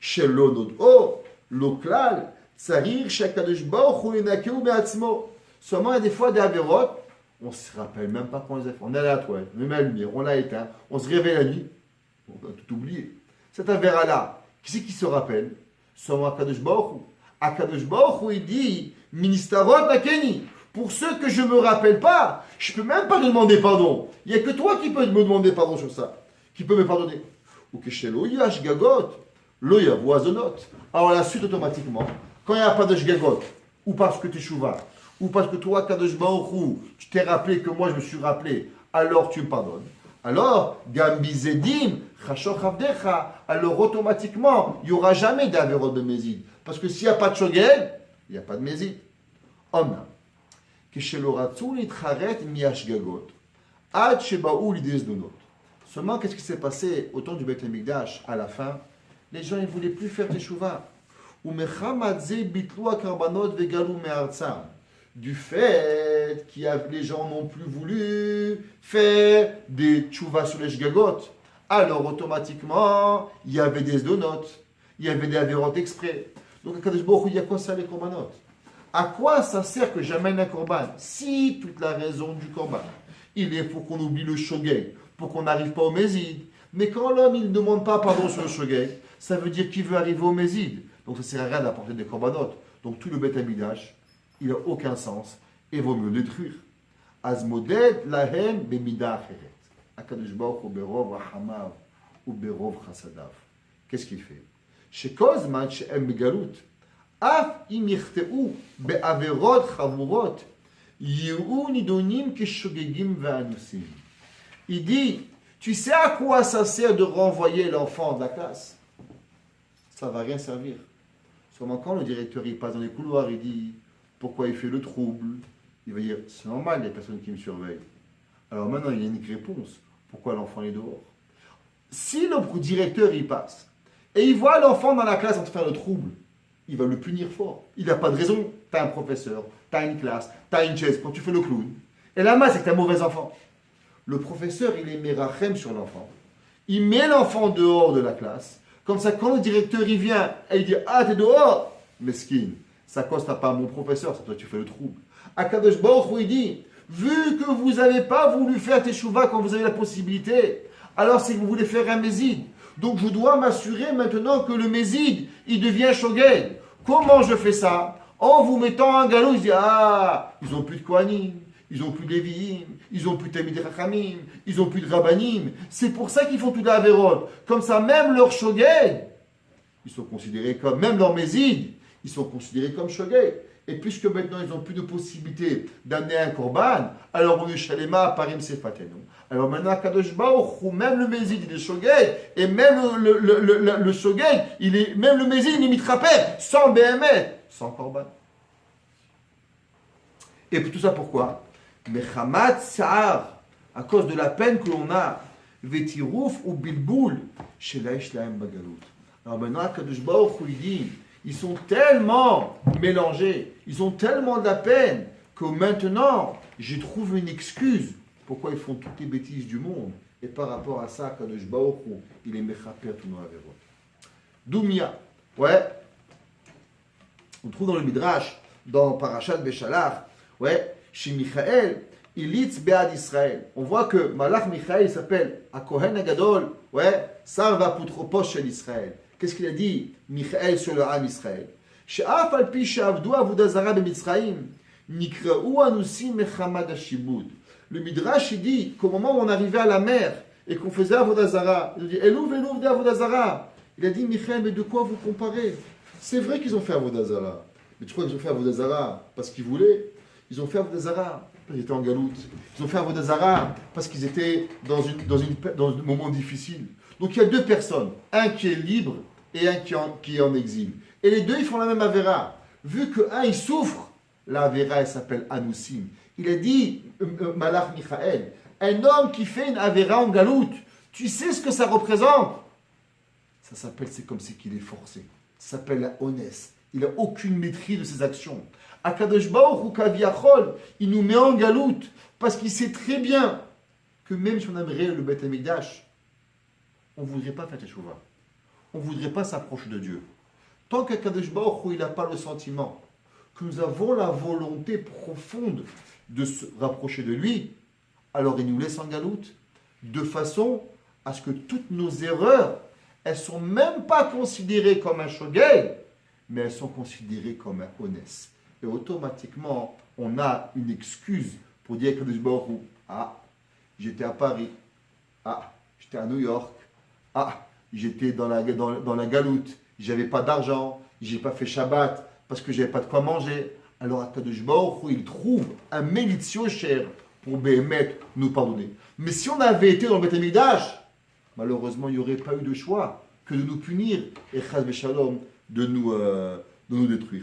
Shelonod O, Loklal, Tsarir, Shakadosh Baruch Hu Enakeu Be'atzmo. Seulement, il y a des fois des avérotes, on ne se rappelle même pas qu'on les a fait. On est à la toilette, on met la lumière, on l'a éteint, on se réveille la nuit, on a tout oublié. Cet avéra-là, qui c'est qui se rappelle? Seulement Akadosh Baruch Hu. Akadosh Baruch Hu, il dit, Ministarot Akeni. Pour ceux que je ne me rappelle pas, je ne peux même pas te demander pardon. Il n'y a que toi qui peux me demander pardon sur ça, qui peut me pardonner. Ou que chez l'oyash gagot, l'oyavo azonot. Alors la suite automatiquement, quand il n'y a pas de shgagot, ou parce que tu es chouva, ou parce que toi, Kadosh Baruch Hu, tu t'es rappelé que moi je me suis rappelé, alors tu me pardonnes. Alors, Gambi Zedim, Chashoch Avdecha, alors automatiquement, il n'y aura jamais d'avéro de Mézid. Parce que s'il n'y a pas de shogeg, il n'y a pas de Mézid. Omna. Seulement, qu'est-ce qui s'est passé au temps du Beth Amikdash à la fin? Les gens ne voulaient plus faire teshuva. Du fait que les gens n'ont plus voulu faire des teshuvah sur les shgagot, alors automatiquement, il y avait des donots, il y avait des avérotes exprès. Donc, à Kadosh Baruch Hu, il y a quoi ça les korbanot? À quoi ça sert que j'amène un korban? Si toute la raison du korban, il est pour qu'on oublie le shogeg, pour qu'on n'arrive pas au mézid. Mais quand l'homme il ne demande pas pardon sur le shogeg, ça veut dire qu'il veut arriver au mézid. Donc ça ne sert à rien d'apporter des korbanot. Donc tout le Beth Amikdash, il n'a aucun sens et vaut mieux le détruire. Azmoded lahem bemida acheret. Akadosh Baruch Hu berov rachamav ou berov chasadav. Qu'est-ce qu'il fait? Shekol zman she'em begalut. Af im yichteu be'averot chavurot yiru nidonim keshogegim ve'anusim. Il dit, tu sais à quoi ça sert de renvoyer l'enfant de la classe? Ça ne va rien servir. Seulement quand le directeur il passe dans les couloirs, il dit pourquoi il fait le trouble, il va dire c'est normal, il y a personne qui me surveille. Alors maintenant il y a une réponse, pourquoi l'enfant est dehors? Si le directeur il passe et il voit l'enfant dans la classe en train de faire le trouble, il va le punir fort. Il n'a pas de raison. Tu as un professeur, tu as une classe, tu as une chaise quand tu fais le clown. Et la main c'est que tu es un mauvais enfant. Le professeur il est merachem sur l'enfant. Il met l'enfant dehors de la classe. Comme ça, quand le directeur il vient et il dit ah, t'es dehors, mesquine, ça cause pas mon professeur, c'est toi tu fais le trouble. Akadosh Baruch Hu il dit vu que vous n'avez pas voulu faire teshuva quand vous avez la possibilité, alors c'est que vous voulez faire un mézid. Donc je dois m'assurer maintenant que le mézid il devient shogeg. Comment je fais ça? En vous mettant un galop, il dit ah, ils n'ont plus de kohanim, ils n'ont plus de Lévi'im, ils n'ont plus de Talmidei Chachamim, ils n'ont plus de Rabbanim. C'est pour ça qu'ils font tout l'Averot. Comme ça, même leurs Shogeg, ils sont considérés comme, même leurs Mézides, ils sont considérés comme Shogeg. Et puisque maintenant ils n'ont plus de possibilité d'amener un Korban, alors on est Shalema, Parim Sefatenu. Alors maintenant, Kadosh Baruch Hu, même le Mézid, il est Shogeg, et même le Shogeg, même le Mézid, il est Mitraper, sans Behemet, sans Korban. Et tout ça pourquoi? Mechamat Sa'ar, à cause de la peine que l'on a, Vetirouf ou Bilboul, Shelaïsh Lahem Bagalout. Alors maintenant, Kadosh Baruch Hu, il dit, ils sont tellement mélangés, ils ont tellement de la peine, que maintenant, je trouve une excuse pourquoi ils font toutes les bêtises du monde. Et par rapport à ça, Kadosh Baruch Hu, il est Mechaper tout nos avérotes. Doumia, ouais, on trouve dans le Midrash, dans Parashat Beshalach, ouais, chez Michael, Ilitz Be'ad Israël. On voit que Malach Michael s'appelle Akohen Agadol, ouais, Sarva Putropos shel Israël. Qu'est-ce qu'il a dit, Michael, sur le Ham Israël? She'af al pi she'avdu avodah zara b'Mitzrayim, nikra'u anusim mechamad hashibud. Le Midrash, il dit qu'au moment où on arrivait à la mer et qu'on faisait avodah zara, il dit Elouv, Elouv de avodah zara. Il a dit, Michael, mais de quoi vous comparez? C'est vrai qu'ils ont fait avodah zara. Mais tu crois qu'ils ont fait avodah zara parce qu'ils voulaient? Ils ont fait avodah zara parce qu'ils étaient en galoute. Ils ont fait avodah zara parce qu'ils étaient dans un moment difficile. Donc il y a deux personnes, un qui est libre et un qui est en exil. Et les deux, ils font la même avéra. Vu qu'un, il souffre, la avéra, elle s'appelle Anousim. Il a dit, Malach Michael, un homme qui fait une avéra en galoute, tu sais ce que ça représente? Ça s'appelle, c'est comme si qu'il est forcé. Ça s'appelle la honnête. Il n'a aucune maîtrise de ses actions. Akadosh Baruch Hu Kaviachol, il nous met en galoute parce qu'il sait très bien que même si on aimerait le Beth Amikdash, on ne voudrait pas faire Teshuvah. On ne voudrait pas s'approcher de Dieu. Tant qu'Akadosh Baruch Hu, il n'a pas le sentiment que nous avons la volonté profonde de se rapprocher de lui, alors il nous laisse en galoute, de façon à ce que toutes nos erreurs, elles ne sont même pas considérées comme un shogeg, mais elles sont considérées comme un honnête. Et automatiquement, on a une excuse pour dire que j'étais à Paris, j'étais à New York, j'étais dans la galoute, j'avais pas d'argent, j'ai pas fait Shabbat parce que j'avais pas de quoi manger. Alors Akadosh Baruch Hu, il trouve un mélitio cher pour Béhémet nous pardonner. Mais si on avait été dans le Beth Amikdash, malheureusement, il n'y aurait pas eu de choix que de nous punir et Chas v'Shalom de nous détruire.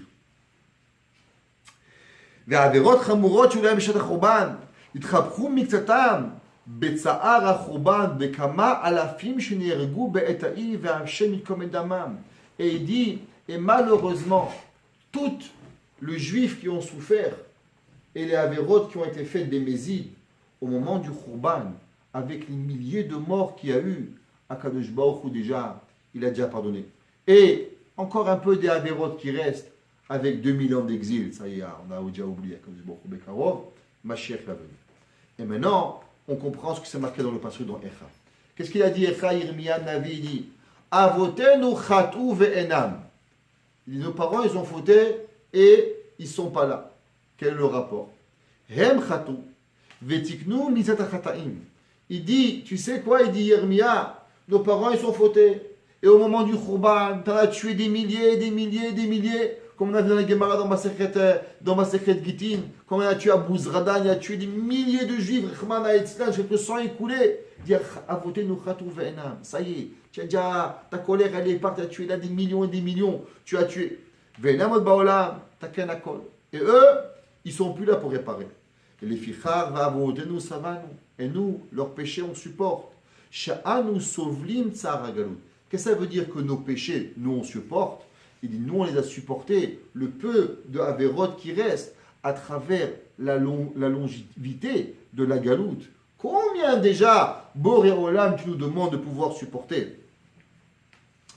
והעבירות חמורות שהיו להם בשעת החורבן התחבקו מקצתם בצער החורבן וכמה אלפים שנהרגו בעת ההיא והשם ייקום את דמם. Et il dit, et malheureusement, tous les juifs qui ont souffert et les avérotes qui ont été faites des Mézides au moment du Khurban, avec les milliers de morts qu'il y a eu, Akadosh Baruch Hu déjà, il a déjà pardonné. Et encore un peu des avérotes qui restent, avec 2000 ans d'exil, ça y est, on a déjà oublié Akadosh Baruch Hu Bekarov, Mashiach va venir. Et maintenant, on comprend ce qui s'est marqué dans le passage dans Echa. Qu'est-ce qu'il a dit Echa, Yirmiyah, Navi, il dit Avotenu chatu ve'enam. Il dit, nos parents, ils ont fauté et ils ne sont pas là. Quel est le rapport? Hem chatu ve'tiknu mizat hachataim. Il dit, tu sais quoi? Il dit, Yirmiyah, nos parents, ils sont fautés. Et au moment du Khurban, tu as tué des milliers, des milliers, des milliers. Comme on a vu dans la Gemara, dans Masechet Gittin, comme on a tué Abu Zradan, il a tué des milliers de juifs, Rechman Haetzlan, j'ai le sang écoulé. Dire, avotenu chatu ve'enam. Ça y est, tu as déjà, ta colère, elle est partie, tu as tué là des millions et des millions. Tu as tué. Ve'enam od baolam, t'as qu'un akol. Et eux, ils ne sont plus là pour réparer. Et les fichar va'avotenu savanu. Et nous, leurs péchés, on supporte. Sha'anu sovlim tsar hagalut. Qu'est-ce que ça veut dire que nos péchés, nous, on supporte? Il dit, nous, on les a supportés, le peu de Averot qui reste, à travers la longévité de la galoute. Combien déjà, Boré Olam, tu nous demandes de pouvoir supporter?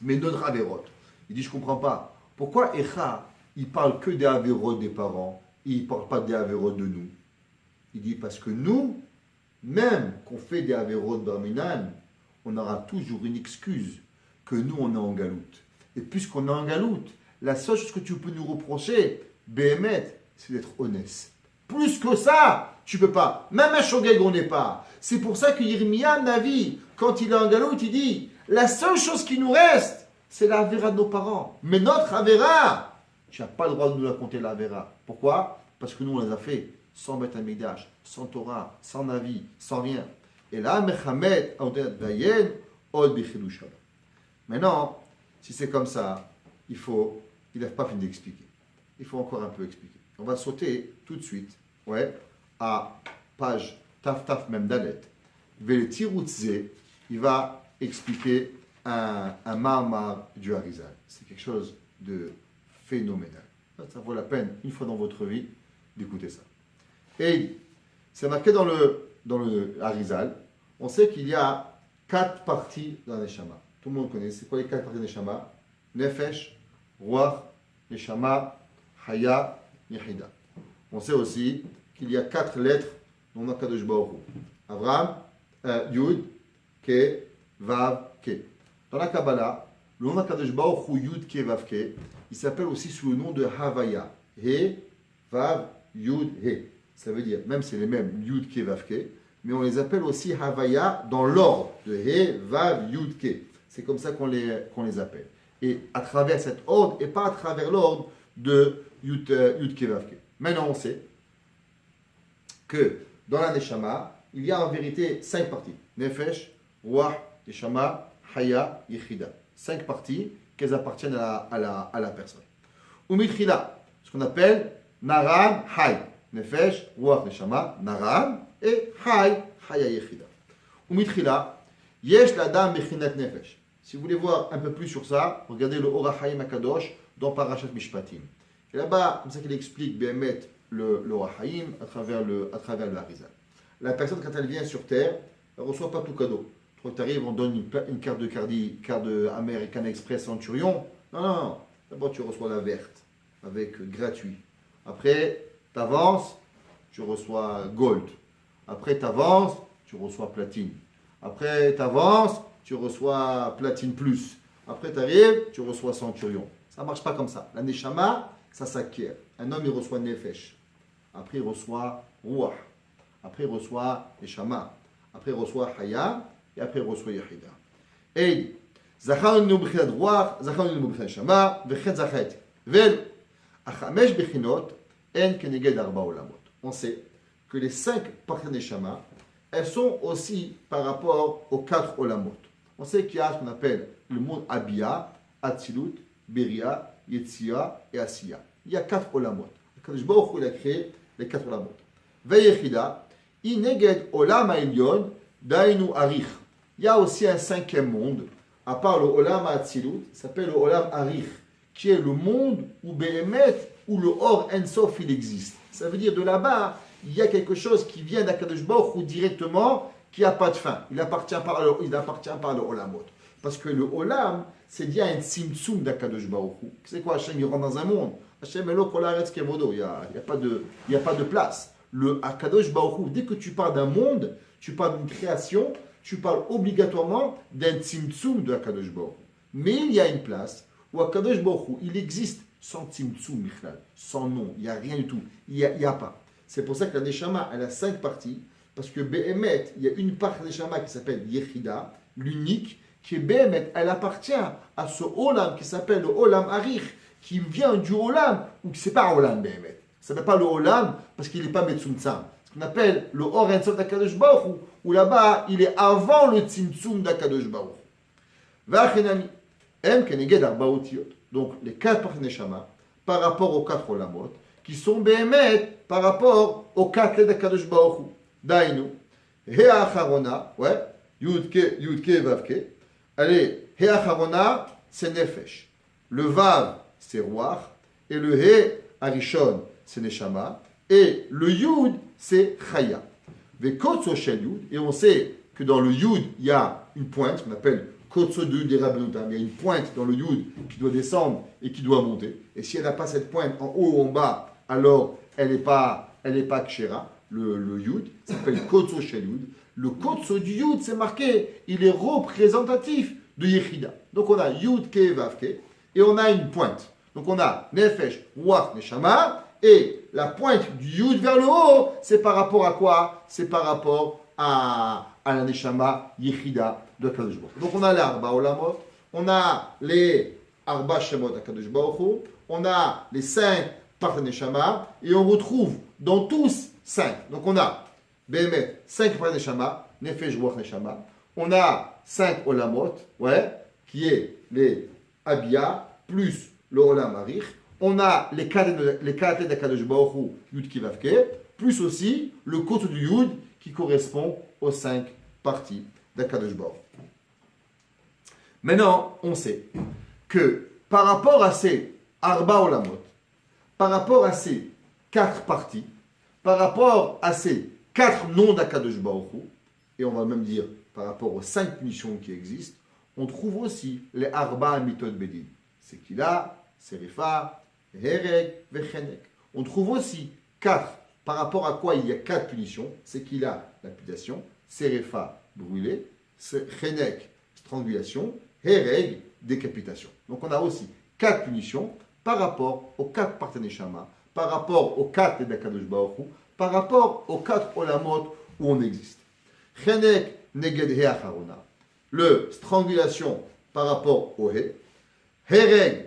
Mais notre Averot, il dit, je ne comprends pas. Pourquoi Echa, il parle que des Averot des parents, et il ne parle pas des Averot de nous? Il dit, parce que nous, même qu'on fait des Averot Barminan, on aura toujours une excuse que nous, on est en galoute. Et puisqu'on est en galoute, la seule chose que tu peux nous reprocher, Béhémet, c'est d'être honnête. Plus que ça, tu peux pas. Même un shogeg, on n'est pas. C'est pour ça que Yirmiyah Navi, quand il est en galoute, il dit la seule chose qui nous reste, c'est la Avera de nos parents. Mais notre Avera, tu n'as pas le droit de nous raconter la Avera. Pourquoi? Parce que nous, on les a fait sans Beth Amikdash, sans Torah, sans Navi, sans rien. Et là, Mechamed, Dayen, Od Bichidush. Maintenant, si c'est comme ça, il n'a pas fini d'expliquer. Il faut encore un peu expliquer. On va sauter tout de suite, à page Taf Taf Mem Dalet. Vel Tiroutze, il va expliquer un Mahamar du Harizal. C'est quelque chose de phénoménal. Ça vaut la peine, une fois dans votre vie, d'écouter ça. Et c'est marqué dans le Harizal. On sait qu'il y a 4 parties dans la Neshama. Tout le monde connaît. C'est quoi les 4 parties de Neshama? Nefesh, Ruach, Neshama, Haya, Yehida. On sait aussi qu'il y a 4 lettres dans le Kadosh Baruch Hu. Avraham, Yud, Ke, Vav, Ke. Dans la Kabbalah, le nom d'Akadosh Baruch Hu, Yud, Ke, Vav, Ke, il s'appelle aussi sous le nom de Havaya. He, Vav, Yud, He. Ça veut dire, même c'est les mêmes, Yud, Ke, Vav, Ke, mais on les appelle aussi Havaya dans l'ordre de He, Vav, Yud, Ke. C'est comme ça qu'on les appelle. Et à travers cet ordre, et pas à travers l'ordre de Yud, Ke, Vav, Ke. Maintenant, on sait que dans la Neshama, il y a en vérité 5 parties. Nefesh, Ruach, Neshama, Haya, Yechida. 5 parties qu'elles appartiennent à la personne. Umitchila, ce qu'on appelle Naran, Hay. Nefesh, Ruach, Neshama, Naran, et Hay, Haya, Yechida. Umitchila, Yesh l'Adam Mechinat Nefesh. Si vous voulez voir un peu plus sur ça, regardez le Ora Hayim Akadosh dans Parashat Mishpatim. Et là-bas, comme ça qu'il explique Behemet le Ora Hayim à travers le Harizal. La personne, quand elle vient sur Terre, elle ne reçoit pas tout cadeau. Quand tu arrives, on donne une carte de American Express Centurion. Non. D'abord, tu reçois la verte, avec gratuit. Après, tu avances, tu reçois Gold. Après, tu avances, tu reçois Platine. Après, tu avances, tu reçois Platine Plus. Après, tu arrives, tu reçois Centurion. Ça ne marche pas comme ça. La Neshama, ça s'acquiert. Un homme, il reçoit Nefesh. Après, il reçoit Ruach. Après, il reçoit Neshama. Après, il reçoit Haya. Et après, il reçoit Yehida. Et Zacharnu b'chinat Ruach, Zacharnu b'chinat Neshama, v'chen zachet. Vel, achamesh b'chinot, en keneged arba olamot. On sait que les 5 parties de Neshama, elles sont aussi par rapport aux 4 olamot. On sait qu'il y a ce qu'on appelle le monde Abia, Atzilut, Beria, Yetzia et Asiya. Il y a 4 olamot. Kadosh Baruch Hu, il a créé les 4 olamot. Ve'yechida, ineged olam ha'elyon, dainu arich. Il y a aussi un 5e monde, à part le olam ha'atzilut, qui s'appelle le olam arich, qui est le monde où Behemet, où le Or Ensof, il existe. Ça veut dire de là-bas, il y a quelque chose qui vient d'Akadosh Baruch Hu directement, qui n'a pas de fin. Il appartient par le olamot. Parce que le olam, c'est bien un tzimtzum d'Akadosh Baruch Hu. C'est quoi, Hachem, il rentre dans un monde. Hachem, elo kol haaretz kevodo. Il n'y a pas de place. Le Akadosh Baruch Hu, dès que tu parles d'un monde, tu parles d'une création, tu parles obligatoirement d'un tzimtzum de Akadosh Baruch Hu. Mais il y a une place où Akadosh Baruch Hu, il existe sans tzimtzum, Michlal, sans nom. Il n'y a rien du tout. Il n'y a pas. C'est pour ça que la Neshama, elle a 5 parties. Parce que Behemet, il y a une part de Neshama qui s'appelle Yechida, l'unique, qui est Behemet, elle appartient à ce Olam qui s'appelle le Olam Arich, qui vient du Olam, ou qui c'est pas Olam Behemet. Ça ne s'appelle pas le Olam parce qu'il n'est pas Metzumtzam. Ce qu'on appelle le Or Ensof d'Akadosh Baruch Hu, où là-bas, il est avant le Tzimtzum d'Akadosh Baruch Hu. Va'achenami, em keneged arbaotiot. Donc, les 4 parties de Neshama, par rapport aux 4 Olamot, qui sont Behemet par rapport aux 4 lettres d'Akadosh Baruch Hu. Dainu, He Acharona, Yudke, Vavke. Allez, He Acharona, c'est Nefesh. Le Vav, c'est Ruach. Et le He Arishon, c'est Neshama. Et le Yud, c'est Chaya. Vekotso Shel Yud. Et on sait que dans le Yud, il y a une pointe qu'on appelle Kotso de des Rabbenutam. Il y a une pointe dans le Yud qui doit descendre et qui doit monter. Et si elle n'a pas cette pointe en haut ou en bas, alors elle n'est pas Kshera. Le Yud, ça s'appelle Kotso Shel Yud. Le Kotso du Yud, c'est marqué, il est représentatif de Yechida. Donc on a Yud Ke Vav Ke, et on a une pointe. Donc on a Nefesh, Ruach, Neshama, Et la pointe du Yud vers le haut, c'est par rapport à quoi? C'est par rapport à la Neshama Yechida de Kadosh Baruch Hu. Donc on a les Arba Olamot, on a les Arba Shemot à Kadosh Baruch Hu, on a les 5 par Neshama, et on retrouve dans tous 5. Donc on a Behemet 5 par Neshama, Nefesh Ruach Neshama, on a 5 Olamot, ouais, qui est les Abia, plus le Olam Arich, on a les 4 d'Akadosh Baruch Hu, Yud Kivavke, plus aussi le côté du Yud qui correspond aux 5 parties d'Akadosh Baruch Hu. Maintenant, on sait que par rapport à ces Arba Olamot, par rapport à ces 4 parties, par rapport à ces 4 noms d'Akadosh Baruch Hu, et on va même dire par rapport aux 5 punitions qui existent, on trouve aussi les Arba Mitot Bedin. C'est qu'il a, Serifa, Hereg, Vechenek. On trouve aussi 4, par rapport à quoi il y a 4 punitions, c'est qu'il a lapidation, Serifa, brûlé, Chenek, strangulation, Hereg, décapitation. Donc on a aussi 4 punitions par rapport aux 4 parteneshama, par rapport aux 4 d'Akadosh Baruch Hu, par rapport aux 4 olamot où on existe. Chenek, Neged, Heacharona. Le strangulation par rapport au He. Hereg,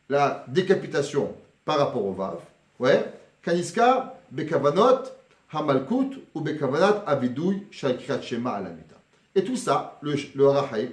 la décapitation par rapport au Vav. Ouais. Kaniska, Bekavanot, Hamalkut, ou Bekavanat, Avidouy, Shalkrat Shema Alamita. Et tout ça, le Hari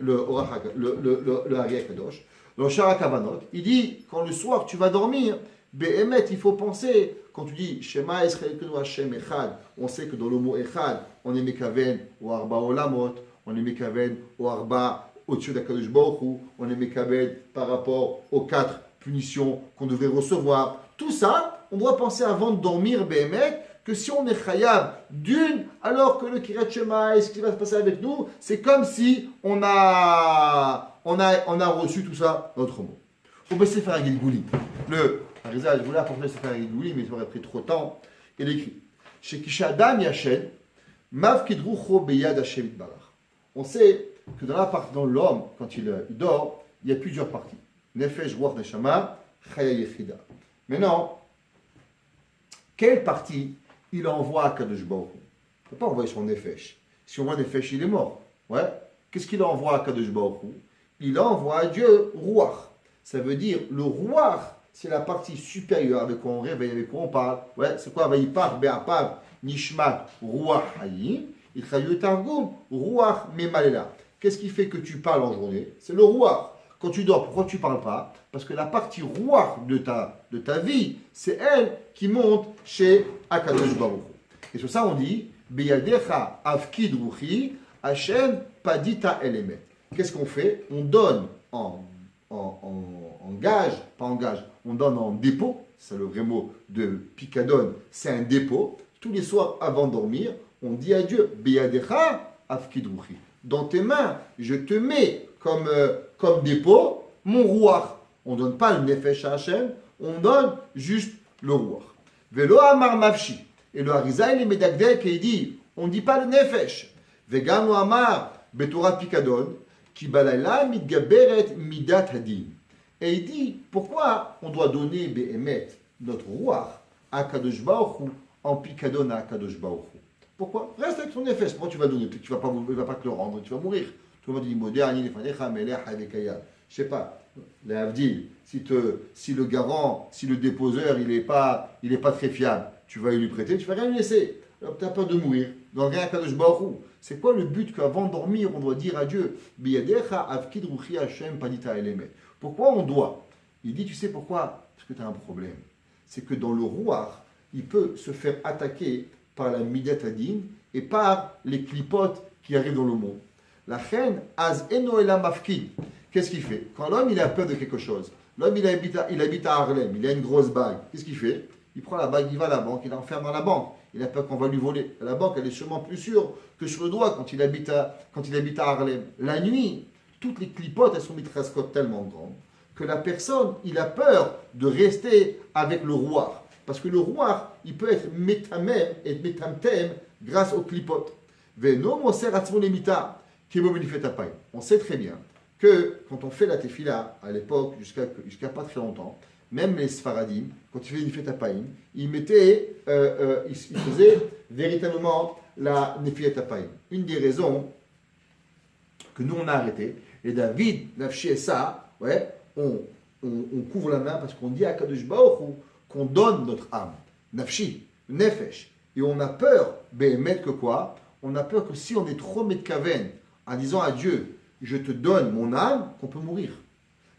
Kadosh, le Shara Kavanot, il dit, quand le soir tu vas dormir, Behemet, il faut penser, quand tu dis Shema Israël Kenu Hashem Echad, on sait que dans le mot Echad, on est Mekaven ou Arba Olamot, on est Mekaven ou Arba au-dessus d'Akadosh Baruch Hu, on est Mekaven par rapport aux 4 punitions qu'on devrait recevoir. Tout ça, on doit penser avant de dormir, Behemet, que si on est Chayav d'une, alors que le Kirat Shema et ce qui va se passer avec nous, c'est comme si on a reçu tout ça dans notre mot. On peut essayer de faire un Gilgouli. Le Arizal, je voulais apporter ce faire un Gilgouli, mais ça aurait pris trop de temps. Il écrit Chez Kishadam Yashen, Mav Kidrucho Beyad Hashem Itbarach. On sait que dans l'homme, quand il dort, il y a plusieurs parties. Nefesh, Ruach, Neshama, Chaya Yechida. Maintenant, quelle partie il envoie à Kadosh Baruch Hu? Il ne peut pas envoyer son Nefesh. Si on voit Nefesh, il est mort. Ouais. Qu'est-ce qu'il envoie à Kadosh Baruch Hu? Il envoie à Dieu Ruach. Ça veut dire, le Ruach, c'est la partie supérieure avec quoi on réveille, avec quoi on parle. Ouais, c'est quoi? Vaïpar, Be'apar, Nishmat, Ruach, Hayim. Il traduit Targum, Ruach, Memalela. Qu'est-ce qui fait que tu parles en journée? C'est le Ruach. Quand tu dors, pourquoi tu ne parles pas? Parce que la partie Ruach de ta vie, c'est elle qui monte chez Akadosh Baruch Hu. Et sur ça, on dit, Beyadecha avkid ruchi, Hashem padita elemet. Qu'est-ce qu'on fait? On donne en gage, pas en gage, on donne en dépôt, c'est le vrai mot de Picadon, c'est un dépôt. Tous les soirs avant de dormir, on dit à Dieu, Beyadecha avkid ruchi. Dans tes mains, je te mets comme dépôt mon Ruach. On ne donne pas le Nefesh à Hashem, on donne juste le Ruach. Velo Amar Mavshi. Et le Harizal, il est Medagdek et il dit, on ne dit pas le Nefesh. Vegam Amar Betorah Pikadon, Ki Balayla Midgaberet Midat Hadin. Et il dit, pourquoi on doit donner Behemet, notre Ruach, à Kadosh Baruch Hu, en Pikadon à Kadosh Baruch Hu? Pourquoi? Reste avec ton Nefesh. Pourquoi tu vas donner? Peut-être que tu ne vas pas te le rendre, tu vas mourir. Tout le monde dit, je sais pas, les Avdil, si le garant, si le déposeur, il est pas très fiable, tu vas lui prêter, tu vas rien lui laisser. Alors tu as peur de mourir. Dans rien Kadosh Baruch Hu. C'est quoi le but qu'avant de dormir, on doit dire à Dieu, pourquoi on doit? Il dit, tu sais pourquoi? Parce que tu as un problème. C'est que dans le Ruach, il peut se faire attaquer par la Midat Adin et par les clipotes qui arrivent dans le monde. La reine, Az Enoela Mafkid. Qu'est-ce qu'il fait? Quand l'homme il a peur de quelque chose, l'homme il habite à Harlem, il a une grosse bague, qu'est-ce qu'il fait? Il prend la bague, il va à la banque, il l'enferme dans la banque. Il a peur qu'on va lui voler. La banque, elle est sûrement plus sûre que sur le doigt quand il habite à Harlem. La nuit, toutes les clipotes, elles sont mitrascotes tellement grandes que la personne, il a peur de rester avec le roi. Parce que le roi, il peut être métamem et métamtem grâce aux clipotes. On sait très bien que quand on fait la tefila, à l'époque, jusqu'à pas très longtemps, même les Sfaradim, quand ils faisaient Niflet Apaim, ils faisaient véritablement la Niflet Apaim. Une des raisons que nous on a arrêté, et David, Nafshi et ça, ouais, on couvre la main parce qu'on dit à Kadosh Baruch Hu qu'on donne notre âme, Nafshi, Nefesh, et on a peur, Behemet, que quoi? On a peur que si on est trop Metkaven en disant à Dieu, je te donne mon âme, qu'on peut mourir.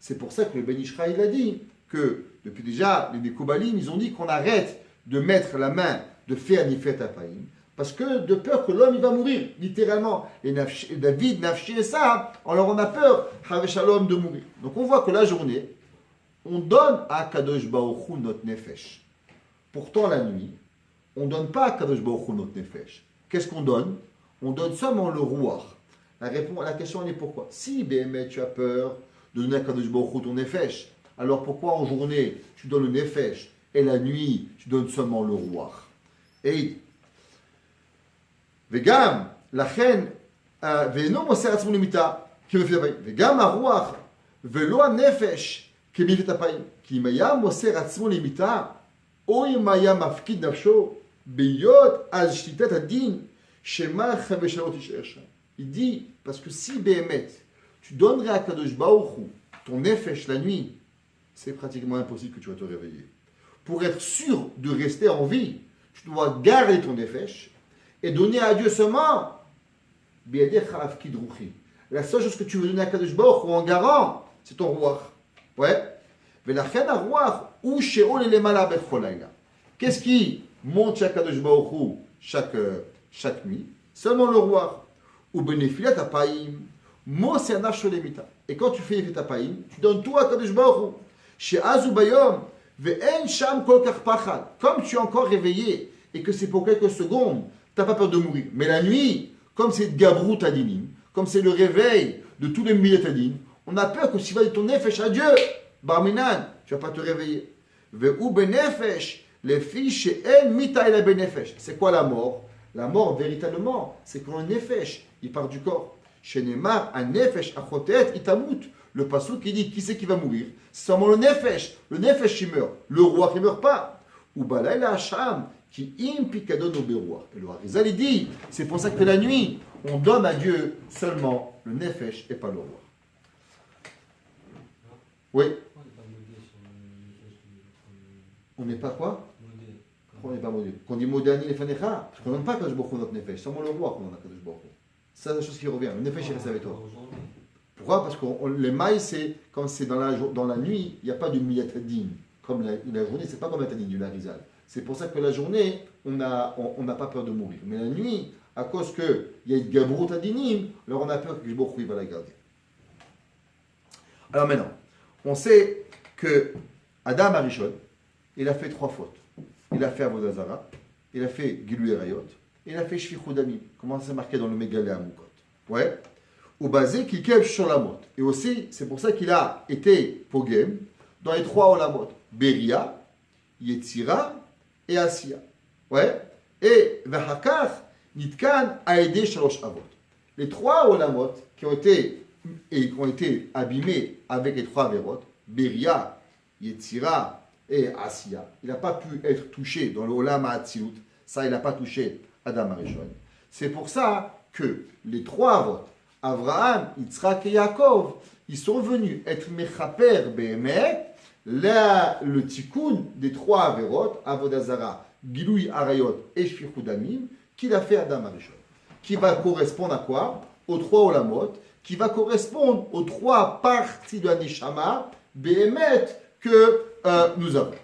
C'est pour ça que le Ben Ishra, il a dit que, depuis déjà, les Mekoubalim, ils ont dit qu'on arrête de mettre la main, de faire Niflet Apaim, parce que de peur que l'homme, il va mourir, littéralement. Et David, Nafshi et ça, alors on a peur, Chave Shalom, de mourir. Donc on voit que la journée, on donne à Kadosh Baruch Hu notre Nefesh. Pourtant, la nuit, on ne donne pas à Kadosh Baruch Hu notre Nefesh. Qu'est-ce qu'on donne? On donne seulement le Ruach. La question est pourquoi? Si, BM, tu as peur de donner à Kadosh Baruch Hu ton Nefesh, alors pourquoi en journée, tu donnes le Nefesh et la nuit, tu donnes seulement le Ruach? Et וגם, לכן, ואינו מוסר עצמו למיתה כמפית אפיים, וגם הרוח ולא הנפש כמפית אפיים, כי אם היה מוסר עצמו למיתה, או אם היה מפקיד נפשו, בהיות על שליטת הדין, שמה חבשה לא תישאר שם. Il dit, parce que si Béhémet, tu donnerais à Kadosh Baruch Hu ton nefesh la nuit, c'est pratiquement impossible que tu vas te réveiller. Pour être sûr de rester en vie, tu dois garder ton nefesh et donner à Dieu seulement. La seule chose que tu veux donner à Kadosh Baruch Hu en garant, c'est ton ruach. Ouais. Qu'est-ce qui monte chez Kadosh Baruch Hu chaque nuit? Seulement le ruach. Et quand tu fais Niflet Apaim, tu donnes tout à Kadosh Baruch Hu. Comme tu es encore réveillé et que c'est pour quelques secondes, tu n'as pas peur de mourir. Mais la nuit, comme c'est Gabrut Adinim, comme c'est le réveil de tous les milliers d'Adinim, on a peur que si tu vas dire ton nefesh à Dieu, Barminan, tu ne vas pas te réveiller. C'est quoi la mort? La mort, véritablement, c'est quand le nefesh, il part du corps. Shenemar, un nefesh achotet itamut. Le pasuk qui dit qui c'est qui va mourir? C'est seulement le nefesh. Le nefesh il meurt. Le roi qui ne meurt pas. Ou balayla hasham qui impikadon oberoua. Et le Harizal il dit c'est pour ça que la nuit on donne à Dieu seulement le nefesh et pas le roi. Oui. On n'est pas quoi? On n'est pas modé. Quand on dit modani les fanecha, parce qu'on ne donne pas Kadosh Baruch Hu notre nefesh. Seulement le roi qu'on donne à Kadosh Baruch Hu. C'est la chose qui revient. Le nefesh il reste avec toi. Pourquoi? Parce que les mailles, c'est comme c'est dans la nuit, il n'y a pas de miyatadin. Comme la journée, c'est pas comme la tadine du Harizal. C'est pour ça que la journée, on n'a pas peur de mourir. Mais la nuit, à cause qu'il y a une gabrut adinim, alors on a peur que le Baruch Hu va la garder. Alors maintenant, on sait que Adam Arishon, il a fait 3 fautes. Il a fait Avodah Zara, il a fait Gilui Arayot, et il a fait Shfichut Damim. Comment c'est marqué dans le Megalé Amukot? Ouais. Au basé qu'il kève sur la mot. Et aussi, c'est pour ça qu'il a été pogem dans les 3 olamot. Beria, Yetzira et Asiya. Ouais. Et Vahakar, Nitkan, Aede, Shalosh Avot. Les 3 olamot qui ont été abîmés avec les 3 avérotes, Beria, Yetzira et Asiya. Il n'a pas pu être touché dans le Olam HaAtzilut. Ça, il n'a pas touché Adam Arishon. C'est pour ça que les 3 avots, Abraham, Yitzhak et Yaakov, ils sont venus être Mechaper Behemet, le tikkun des 3 avérotes, Avodah Zara, Gilui Arayot et Shfichut Damim, qu'il a fait Adam Arishon. Qui va correspondre à quoi? Aux 3 olamot, qui va correspondre aux 3 parties de la Neshama, Behemet, que nous avons.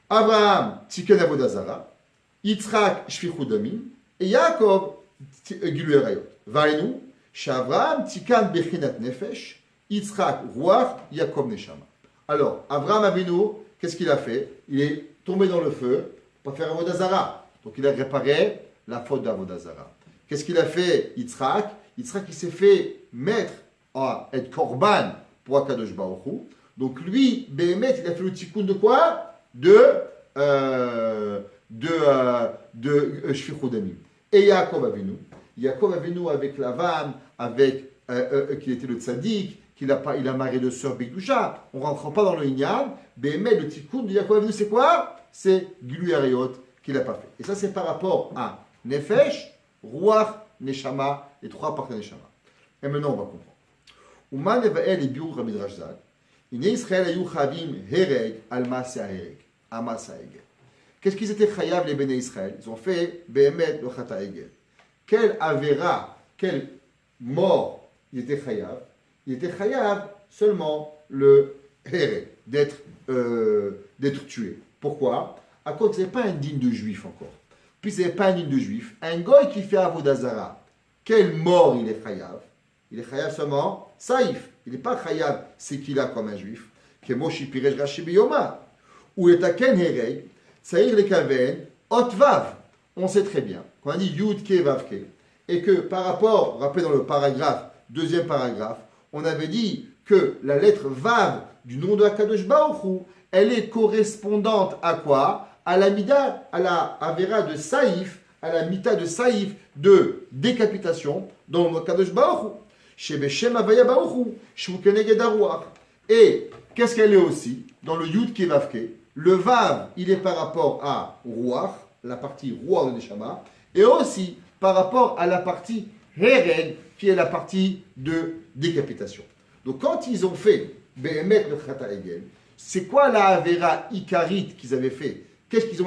Abraham, Tikkun Avodah Zara, Yitzhak, Shfichut Damim, et Yaakov, Gilui Arayot. Vainu, Abraham, Tikan Bechinat Nefesh, Yitzhak, Ruach, Yaakov Neshama. Alors, Abraham Avinu, qu'est-ce qu'il a fait? Il est tombé dans le feu pour faire Avodah Zara. Donc, il a réparé la faute d'Avodah Zara. Qu'est-ce qu'il a fait, Yitzhak? Yitzhak, il s'est fait mettre à être korban pour Akadosh Baruch Hu. Donc, lui, Behemet, il a fait le tikkun de quoi? De Shfichut Damim. Et Yaakov Avinu avec Lavan, avec qui était le tzaddik, qu'il il a marié de sœur Bekdusha. On ne rentre pas dans le Inyan. Béhémet, le tikkun de Yaakov Avinu, c'est quoi? C'est Gilui Arayot qu'il n'a pas fait. Et ça, c'est par rapport à Nefesh, Ruach, Neshama, les trois parties de Neshama. Et maintenant, on va comprendre. Uman Evael et Biur Rabbi Drashzad. Ine Israël ayu chavim hereg al masa hereg. Amasa egel. Qu'est-ce qu'ils étaient chayav les béné Israël? Ils ont fait Béhémet le chata egel. Quel avera, quelle mort il était chayav? Il était chayav seulement le hereg, d'être tué. Pourquoi? À cause que ce n'est pas un digne de juif encore. Puis ce n'est pas un digne de juif. Un goy qui fait Avodazara, quelle mort il est chayav? Il est chayav seulement saïf. Il n'est pas chayav, c'est qu'il a comme un juif. Kemoshi pirej rashi biyoma. Ou est à ken hereg, tsaïr le kaven, otvav. On sait très bien, quand on dit yud ke vav ke, et que par rapport, rappelez dans le paragraphe, deuxième paragraphe, on avait dit que la lettre vav du nom de Akadosh Baruch Hu, elle est correspondante à quoi? À la mida, à la avera de saïf, à la mita de saïf de décapitation dans le Akadosh Baruch Hu. Shebeshem avaya Baruch Hu, shvu keneged haruach. Et qu'est-ce qu'elle est aussi dans le yud ke vav ke? Le vav, il est par rapport à ruach, la partie ruach de Neshama, et aussi par rapport à la partie hereg, qui est la partie de décapitation. Donc quand ils ont fait Béhémet le chata egel, c'est quoi la avera ikarit qu'ils avaient fait? Qu'est-ce qu'ils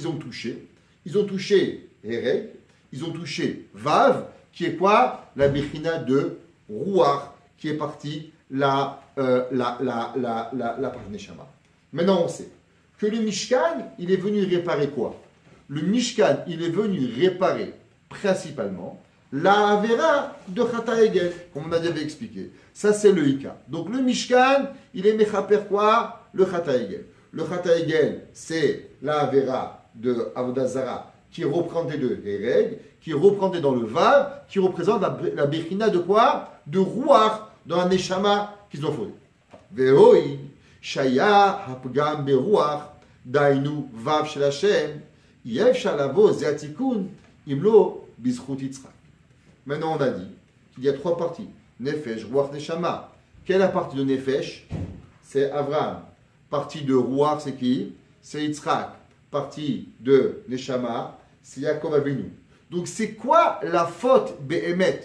ont touché? Ils ont touché hereg, ils ont touché vav, qui est quoi? La bechina de ruach, qui est partie la partie Neshama. Maintenant, on sait que le Mishkan, il est venu réparer quoi? Le Mishkan, il est venu réparer principalement la Avera de Chata Egel, comme on a déjà expliqué. Ça, c'est le Ika. Donc, le Mishkan, il est Mechaper quoi? Le Chata Egel. Le Chata Egel, c'est la Avera de Avodazara qui est représentée de Hereg, qui est représentée dans le Vav, qui représente la Bechina de quoi? De Ruach, dans la Neshama qu'ils ont fondé. Ve'hoi. Shaya hapgam beruach dainu vav shel Hashem yev shalavo zeatikun imlo bizchut Yitzchak. Maintenant on a dit qu'il y a trois parties. Nefesh, Ruach, Neshama. Quelle est la partie de Nefesh? C'est Avraham. Partie de Ruach, c'est qui? C'est Yitzchak. Partie de Neshama, c'est Yaakov Avinu. Donc c'est quoi la faute Béhémet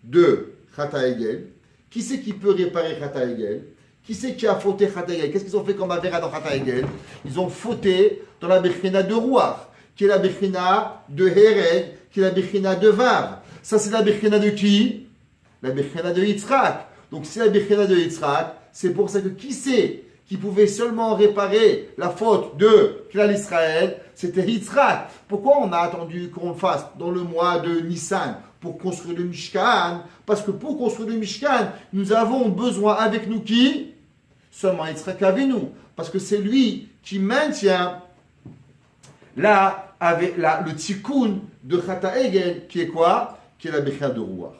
de Chata Egel? Qui c'est qui peut réparer Chata Egel? Qui c'est qui a fauté Chata Egel? Qu'est-ce qu'ils ont fait comme Avera dans Chata Egel? Ils ont fauté dans la Bechina de Ruach, qui est la Bechina de Hereg, qui est la Bechina de Vav. Ça, c'est la Bechina de qui? La Bechina de Yitzhak. Donc, c'est la Bechina de Yitzhak. C'est pour ça que qui c'est qui pouvait seulement réparer la faute de Klal Israël? C'était Yitzhak. Pourquoi on a attendu qu'on le fasse dans le mois de Nissan pour construire le Mishkan? Parce que pour construire le Mishkan, nous avons besoin avec nous qui? Seulement Yitzhak Avinu. Parce que c'est lui qui maintient le tikkun de Chata Egel, qui est quoi? Qui est la Bechina de Ruach.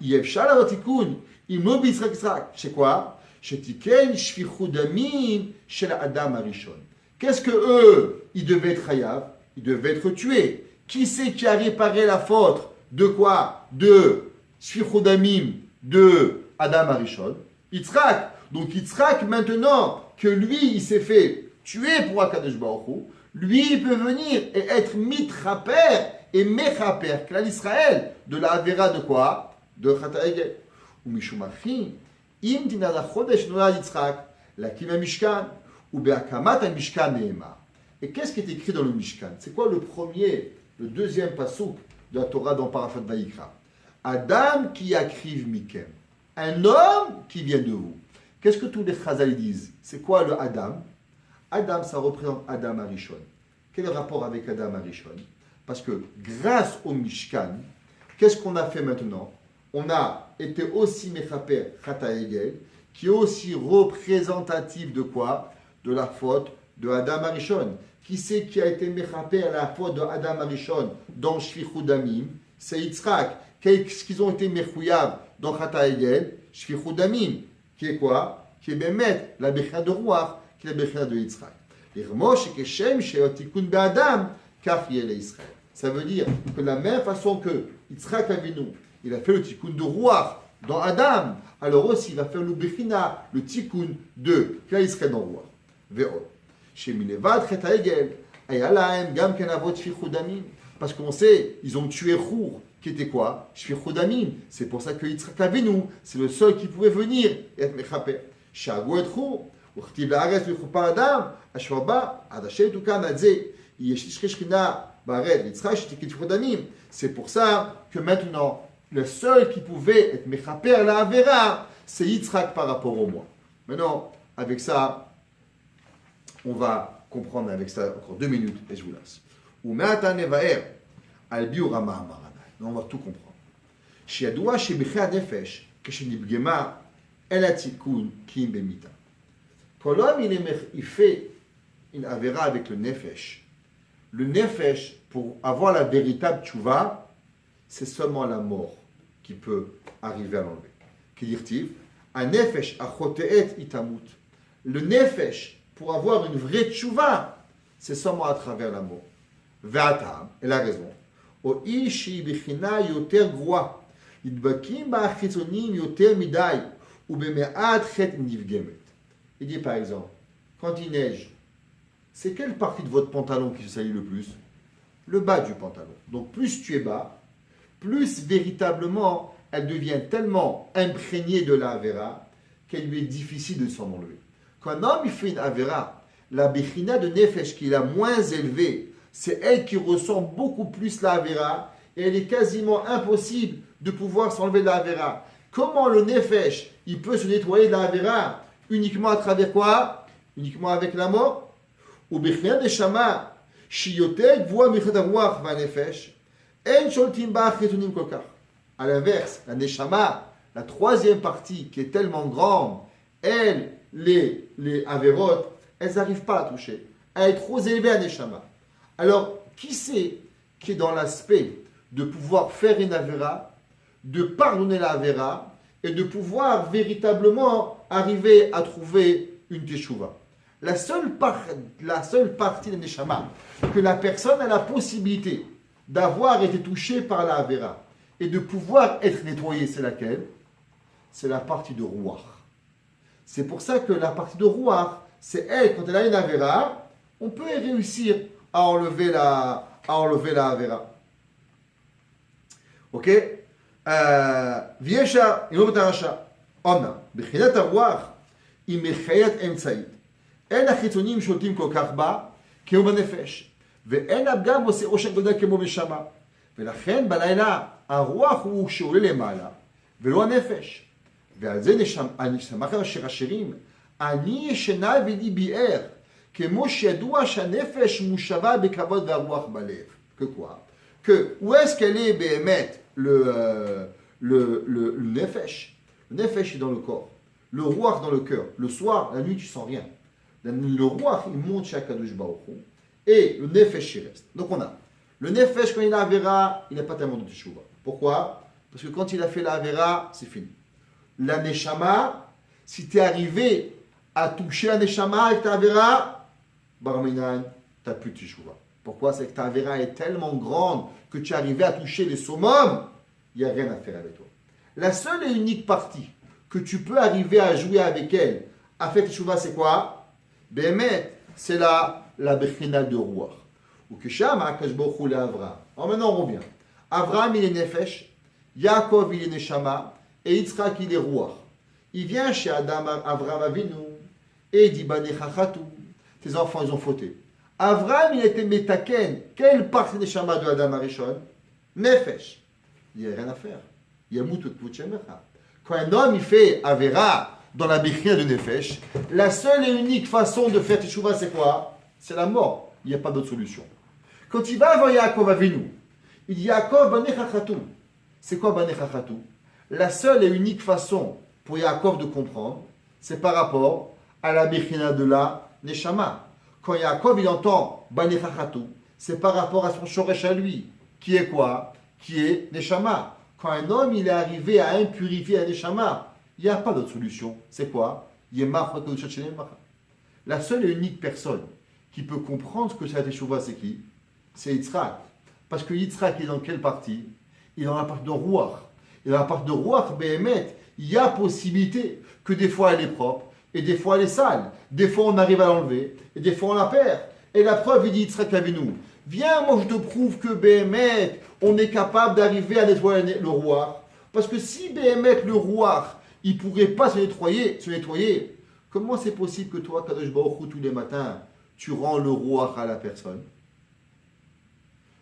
Yev Shalom tikkun, imlo b'Yitzhak Yitzhak. C'est quoi? Shetiken shfichut damim shel Adam Arishon. Qu'est-ce que eux, ils devaient être chayav? Ils devaient être tués. Qui c'est qui a réparé la faute? De quoi? De shfichut damim de Adam Arishon. Yitzhak. Donc Yitzhak, maintenant que lui, il s'est fait tuer pour Akadosh Baruch Hu, lui, il peut venir et être mitraper et mechaper, Klal Israël, de la Avera de quoi? De Chata Egel. Ou Mishumachin, im dina la chodesh noa Yitzhak, la kima Mishkan, ou be'akamat Mishkan ne'ema. Et qu'est-ce qui est écrit dans le Mishkan? C'est quoi le deuxième pasuk de la Torah dans Parashat Vayikra? Adam qui akriv mikem. Un homme qui vient de vous. Qu'est-ce que tous les Chazal disent? C'est quoi le Adam? Adam, ça représente Adam Arishon. Quel est le rapport avec Adam Arishon? Parce que grâce au Mishkan, qu'est-ce qu'on a fait maintenant? On a été aussi Mechaper Chata Egel, qui est aussi représentatif de quoi? De la faute de Adam Arishon. Qui c'est qui a été Mechaper à la faute de Adam Arishon dans Shfichut Damim? C'est Yitzhak. Qu'est-ce qu'ils ont été Mechouyav dans Chata Egel? Shfichut Damim. Qui est quoi? Qui est Bémet, la Bechina de Ruach, qui est la Bechina de Yitzhak. Ça veut dire que de la même façon que Yitzhak Avinu, il a fait le tikkun de Ruach dans Adam, alors aussi il va faire le Bechina, le Tikkun de, là il serait dans Roi. Ve'od. Chez Milevad, Chet Haegel, Ayalahem, Gam Kenavot, Shfichut Damim. Parce qu'on sait, ils ont tué Chour, qui était quoi? Shfichut Damim. C'est pour ça que Yitzhak Avinu, c'est le seul qui pouvait venir et être Mechaper. Shago et Chour, Uchtiv La'aretz, Vichupar Adam, Ashwaba, Adashet Tukam, Adze, Yeshish Shechina, Bared, Yitzhak, Shtikit Damim. C'est pour ça que maintenant, le seul qui pouvait être Mechaper la Avera, c'est Yitzhak par rapport au moi. Maintenant, avec ça, on va comprendre avec ça encore 2 minutes et je vous laisse. Ou Me'ata Nevaer, Albi ou Rama Amarana. On va tout comprendre. Shiadoua Shebichea Nefesh, Keshenibgema, El Atikun, Kim Bemita. Quand l'homme il fait une Avera avec le Nefesh, pour avoir la véritable tchouva, c'est seulement la mort qui peut arriver à l'enlever. Qui dit-il? Un nefesh achoteet itamut. Le nefesh, pour avoir une vraie tchouva, c'est seulement à travers la mort. Ve'atam, elle a raison. O ishi bichina yoter groa. Idbakim ba'achitzonim yoter midai. Ou beme'at chet nivgemet. Il dit par exemple, quand il neige, c'est quelle partie de votre pantalon qui se salit le plus? Le bas du pantalon. Donc plus tu es bas, plus véritablement elle devient tellement imprégnée de la Avera qu'elle lui est difficile de s'en enlever. Quand un homme il fait une Avera, la Bechina de Nefesh qui est la moins élevée, c'est elle qui ressent beaucoup plus la Avera et elle est quasiment impossible de pouvoir s'enlever de la Avera. Comment le Nefesh il peut se nettoyer de la Avera? Uniquement à travers quoi? Uniquement avec la mort? Ou Bechina de Shama, Shiyotek voit Mechadarouach va Nefesh. À l'inverse, la Neshama, la troisième partie qui est tellement grande, elle, les Averot, elles n'arrivent pas à la toucher. Elle est trop élevée à Neshama. Alors, qui c'est qui est dans l'aspect de pouvoir faire une Avera, de pardonner la Avera et de pouvoir véritablement arriver à trouver une Teshuva? La seule partie de Neshama que la personne a la possibilité d'avoir été touché par la Avera et de pouvoir être nettoyé, c'est laquelle? C'est la partie de Ruach. C'est pour ça que la partie de Ruach, c'est elle, quand elle a une Avera, on peut réussir à enlever la Avera. Ok? Viesha, Inotarasha, Ona, Bechinat Ruach, Imechayat Emtsaïd. En achitzonim sholtim kol kach ba, keu banefesh. ואין הפגם עושה עושק גדול כמו בשמה. ולכן בלילה הרוח הוא שעולה למעלה, ולא הנפש. ועל זה נשמח אשר השירים, אני ישנה ולי ביער, כמו שידוע שהנפש מושבה בכבוד והרוח בלב. Que quoi? Que où est-ce qu'elle est באמת le nefesh? Le nefesh est dans le corps, le ruach dans le cœur. Le soir, la nuit, tu sens rien. Le ruach, il monte chez Akadosh Baruch Hu. Et le nefesh il reste. Donc on a le nefesh quand il a Avera, il n'a pas tellement de teshuva. Pourquoi? Parce que quand il a fait la Avera, c'est fini. La neshama, si tu es arrivé à toucher la neshama avec ta Avera, barminan, tu n'as plus de teshuva. Pourquoi? C'est que ta Avera est tellement grande que tu es arrivé à toucher les summums, il n'y a rien à faire avec toi. La seule et unique partie que tu peux arriver à jouer avec elle, à faire teshuva, c'est quoi? Bémet, c'est la Bechina de Ruach. Ou que Shama, Akash Baruch Hu Avraham. Alors maintenant on revient. Avraham il est Nefesh, Yaakov il est Neshama, et Yitzhak il est Ruach. Il vient chez Adam, Avraham Avinu, et il dit Banechachatu, tes enfants ils ont fauté. Avraham il était Metaken. Quelle partie des Neshama de Adam Arishon? Nefesh. Il n'y a rien à faire. Yamut Utpuchemecha. Quand un homme il fait Avera dans la Bechina de Nefesh, la seule et unique façon de faire Teshuvah c'est quoi? C'est la mort. Il n'y a pas d'autre solution. Quand il va avant Yaakov Avinu, il dit Yaakov Banechachatu. C'est quoi Banechachatu? La seule et unique façon pour Yaakov de comprendre, c'est par rapport à la Bechina de la Neshama. Quand Yaakov il entend Banechachatu, c'est par rapport à son Shoresh à lui, qui est quoi? Qui est Neshama. Quand un homme il est arrivé à impurifier la Neshama, il n'y a pas d'autre solution. C'est quoi? La seule et unique personne qui peut comprendre ce que c'est la Teshuvah, c'est qui? C'est Yitzhak. Parce que Yitzhak est dans quelle partie? Il est dans la partie de Ruach. Et dans la part de Ruach, Behemet, il y a possibilité que des fois elle est propre, et des fois elle est sale. Des fois on arrive à l'enlever, et des fois on la perd. Et la preuve, il dit Yitzhak Avinu, viens, moi je te prouve que Behemet, on est capable d'arriver à nettoyer le Ruach. Parce que si Behemet, le Ruach, il ne pourrait pas se nettoyer, comment c'est possible que toi, Kadosh Baruch Hu, tous les matins, tu rends le Ruach à la personne?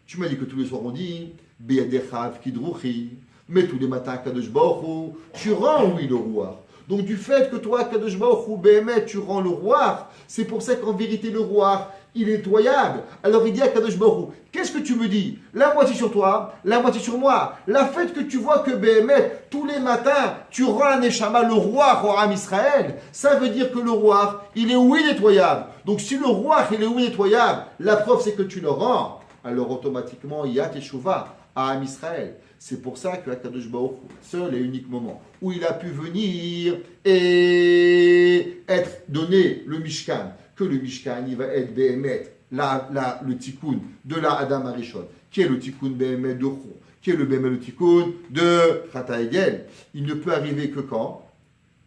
Tu m'as dit que tous les soirs on dit Be'adechav Kidruchi, mais tous les matins, Kadosh Baruch Hu, tu rends, oui, le Ruach. Donc du fait que toi, Kadosh Baruch Hu, Behemet, tu rends le Ruach, c'est pour ça qu'en vérité, le Ruach, il est nettoyable. Alors il dit à Kadosh Baruch Hu, qu'est-ce que tu me dis? La moitié sur toi, la moitié sur moi. La fait que tu vois que Behemet, tous les matins, tu rends la Neshama, le Ruach au Ham Israël, ça veut dire que le Ruach, il est oui nettoyable. Donc si le Ruach, il est oui nettoyable, la preuve c'est que tu le rends, alors automatiquement, il y a Teshuvah à Ham Israël. C'est pour ça que Kadosh Baruch Hu, seul et unique moment où il a pu venir et être donné le Mishkan, que le Mishkan, il va être Behemet, le tikkun de la Adam Arishon, qui est le tikkun Behemet de Chou, qui est le Behemet, le tikkun de Chata Egel. Il ne peut arriver que quand?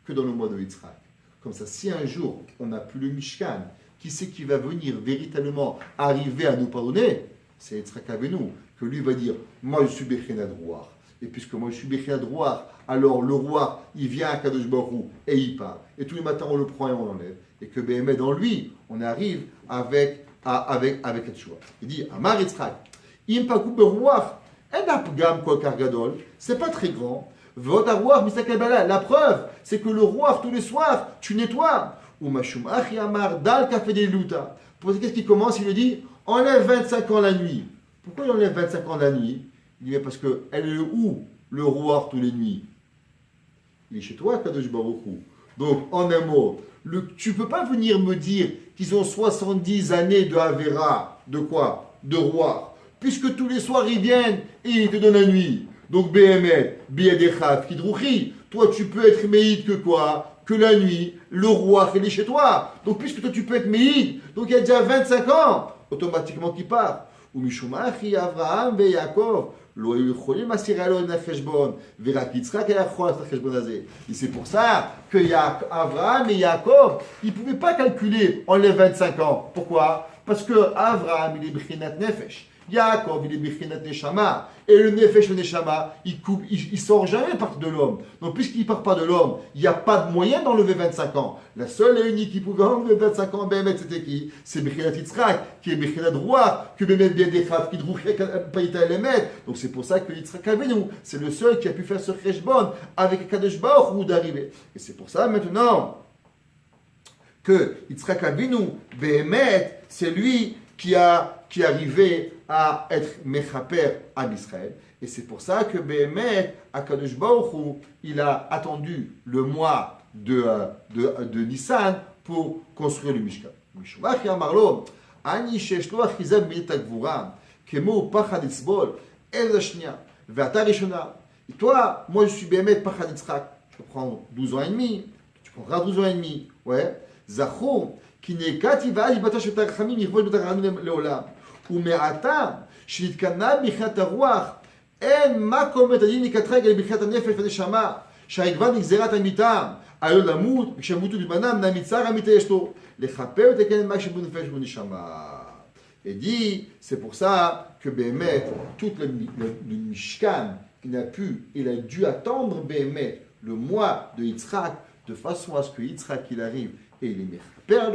Que dans le mois de Yitzhak. Comme ça, si un jour on n'a plus le Mishkan, qui c'est qui va venir véritablement arriver à nous pardonner? C'est Yitzhak Avinu, que lui va dire, moi je suis Bechinat Ruach. Et puisque moi je suis Bechinat Ruach, alors le roi, il vient à Kadosh Baruch Hu et il part. Et tous les matins on le prend et on l'enlève. Et que Behemet dans lui, on arrive avec la Teshuvah. Il dit, Amar Yitzhak, Im Paku Beruach, Edap Gam Kol Gadol, c'est pas très grand. La preuve, c'est que le roi, tous les soirs, tu nettoies. Ou Mashum Achi Amar Dal Kafé de Luta. Qu'est-ce qu'il commence? Il lui dit, enlève 25 ans la nuit. Pourquoi il enlève 25 ans la nuit? Il dit, mais parce que elle est où le roi tous les nuits? Il est chez toi, Kadosh Baruch Hu. Donc, en un mot, tu ne peux pas venir me dire qu'ils ont 70 années de Avera, de quoi? De roi. Puisque tous les soirs ils viennent et ils te donnent la nuit. Donc, Behemet, Biadechav, Kidruchi, toi tu peux être Meïd que quoi? Que la nuit, le roi, il est chez toi. Donc, puisque toi tu peux être Meïd, donc il y a déjà 25 ans, automatiquement qui part. Ou Mishumachi, Avraham, ve Yaakov. Et c'est pour ça que Avraham et Yaakov, ils ne pouvaient pas calculer en les 25 ans. Pourquoi? Parce que Avraham, il est Bechinat Nefesh. Yaakov, il est Bechinat Neshama. Et le Nefesh, le Neshama, il sort jamais part de l'homme. Donc, puisqu'il ne part pas de l'homme, il n'y a pas de moyen d'enlever 25 ans. La seule et unique qui pouvait enlever 25 ans, Behemet, c'était qui? C'est Bechinat Yitzhak, qui est Bechinat Ruach, que Behemet Biadechav, qui Drouché, Païta Elemet. Donc, c'est pour ça que Yitzhak Avinu, c'est le seul qui a pu faire ce Cheshbon avec Kadosh Baruch Hu d'arriver. Et c'est pour ça, maintenant, que Yitzhak Avinu, Behemet, c'est lui qui arrivait à être Mechaper à Israël. Et c'est pour ça que Behemet, à Kadosh Baruch Hu, il a attendu le mois de Nissan pour construire le Mishkan. Mishumach Yamarlo, Ani Sheshlo Achizab Midat Gvura, Kemo Pachad Itzbol, El Shnia, Ve'ata Rishona. Et toi, moi je suis Behemet Pachad Yitzhak. Je prends 12 ans et demi, tu prendras 12 ans et demi. Ouais. Zachor, qui n'est qu'ativa, il batache ta chamim, il vole ta ramim leolam. Ou me'ata, shnitkana bichat arwach, en makom etadin nikatreg el bichat nefesh v'neshama, שהעגבן נגזרת המיתה, היו למות, וכשמותו בזמנם, נמיצר המיתה יש לו, לכפר ותקן מה שבו נפש ונשמה. Et dit, c'est pour ça que Behemet, tout le Mishkan, il a dû attendre Behemet, le mois de Yitzhak, de façon à ce que Yitzhak il arrive et il est perd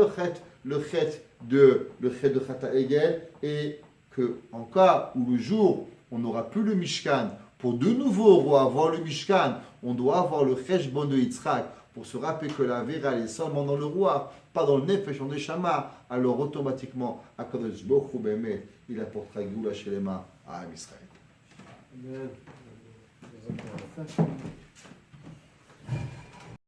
le chet de Chata Egel, et que en cas où le jour on n'aura plus le Mishkan, pour de nouveau avoir le Mishkan, on doit avoir le Cheshbon de Yitzhak pour se rappeler que la Vera est seulement dans le roi, pas dans le Nefesh, en Neshama. Alors automatiquement, Akadosh Baruch Hu Behemet, il apportera Geoula Shelema à Israël. Amen.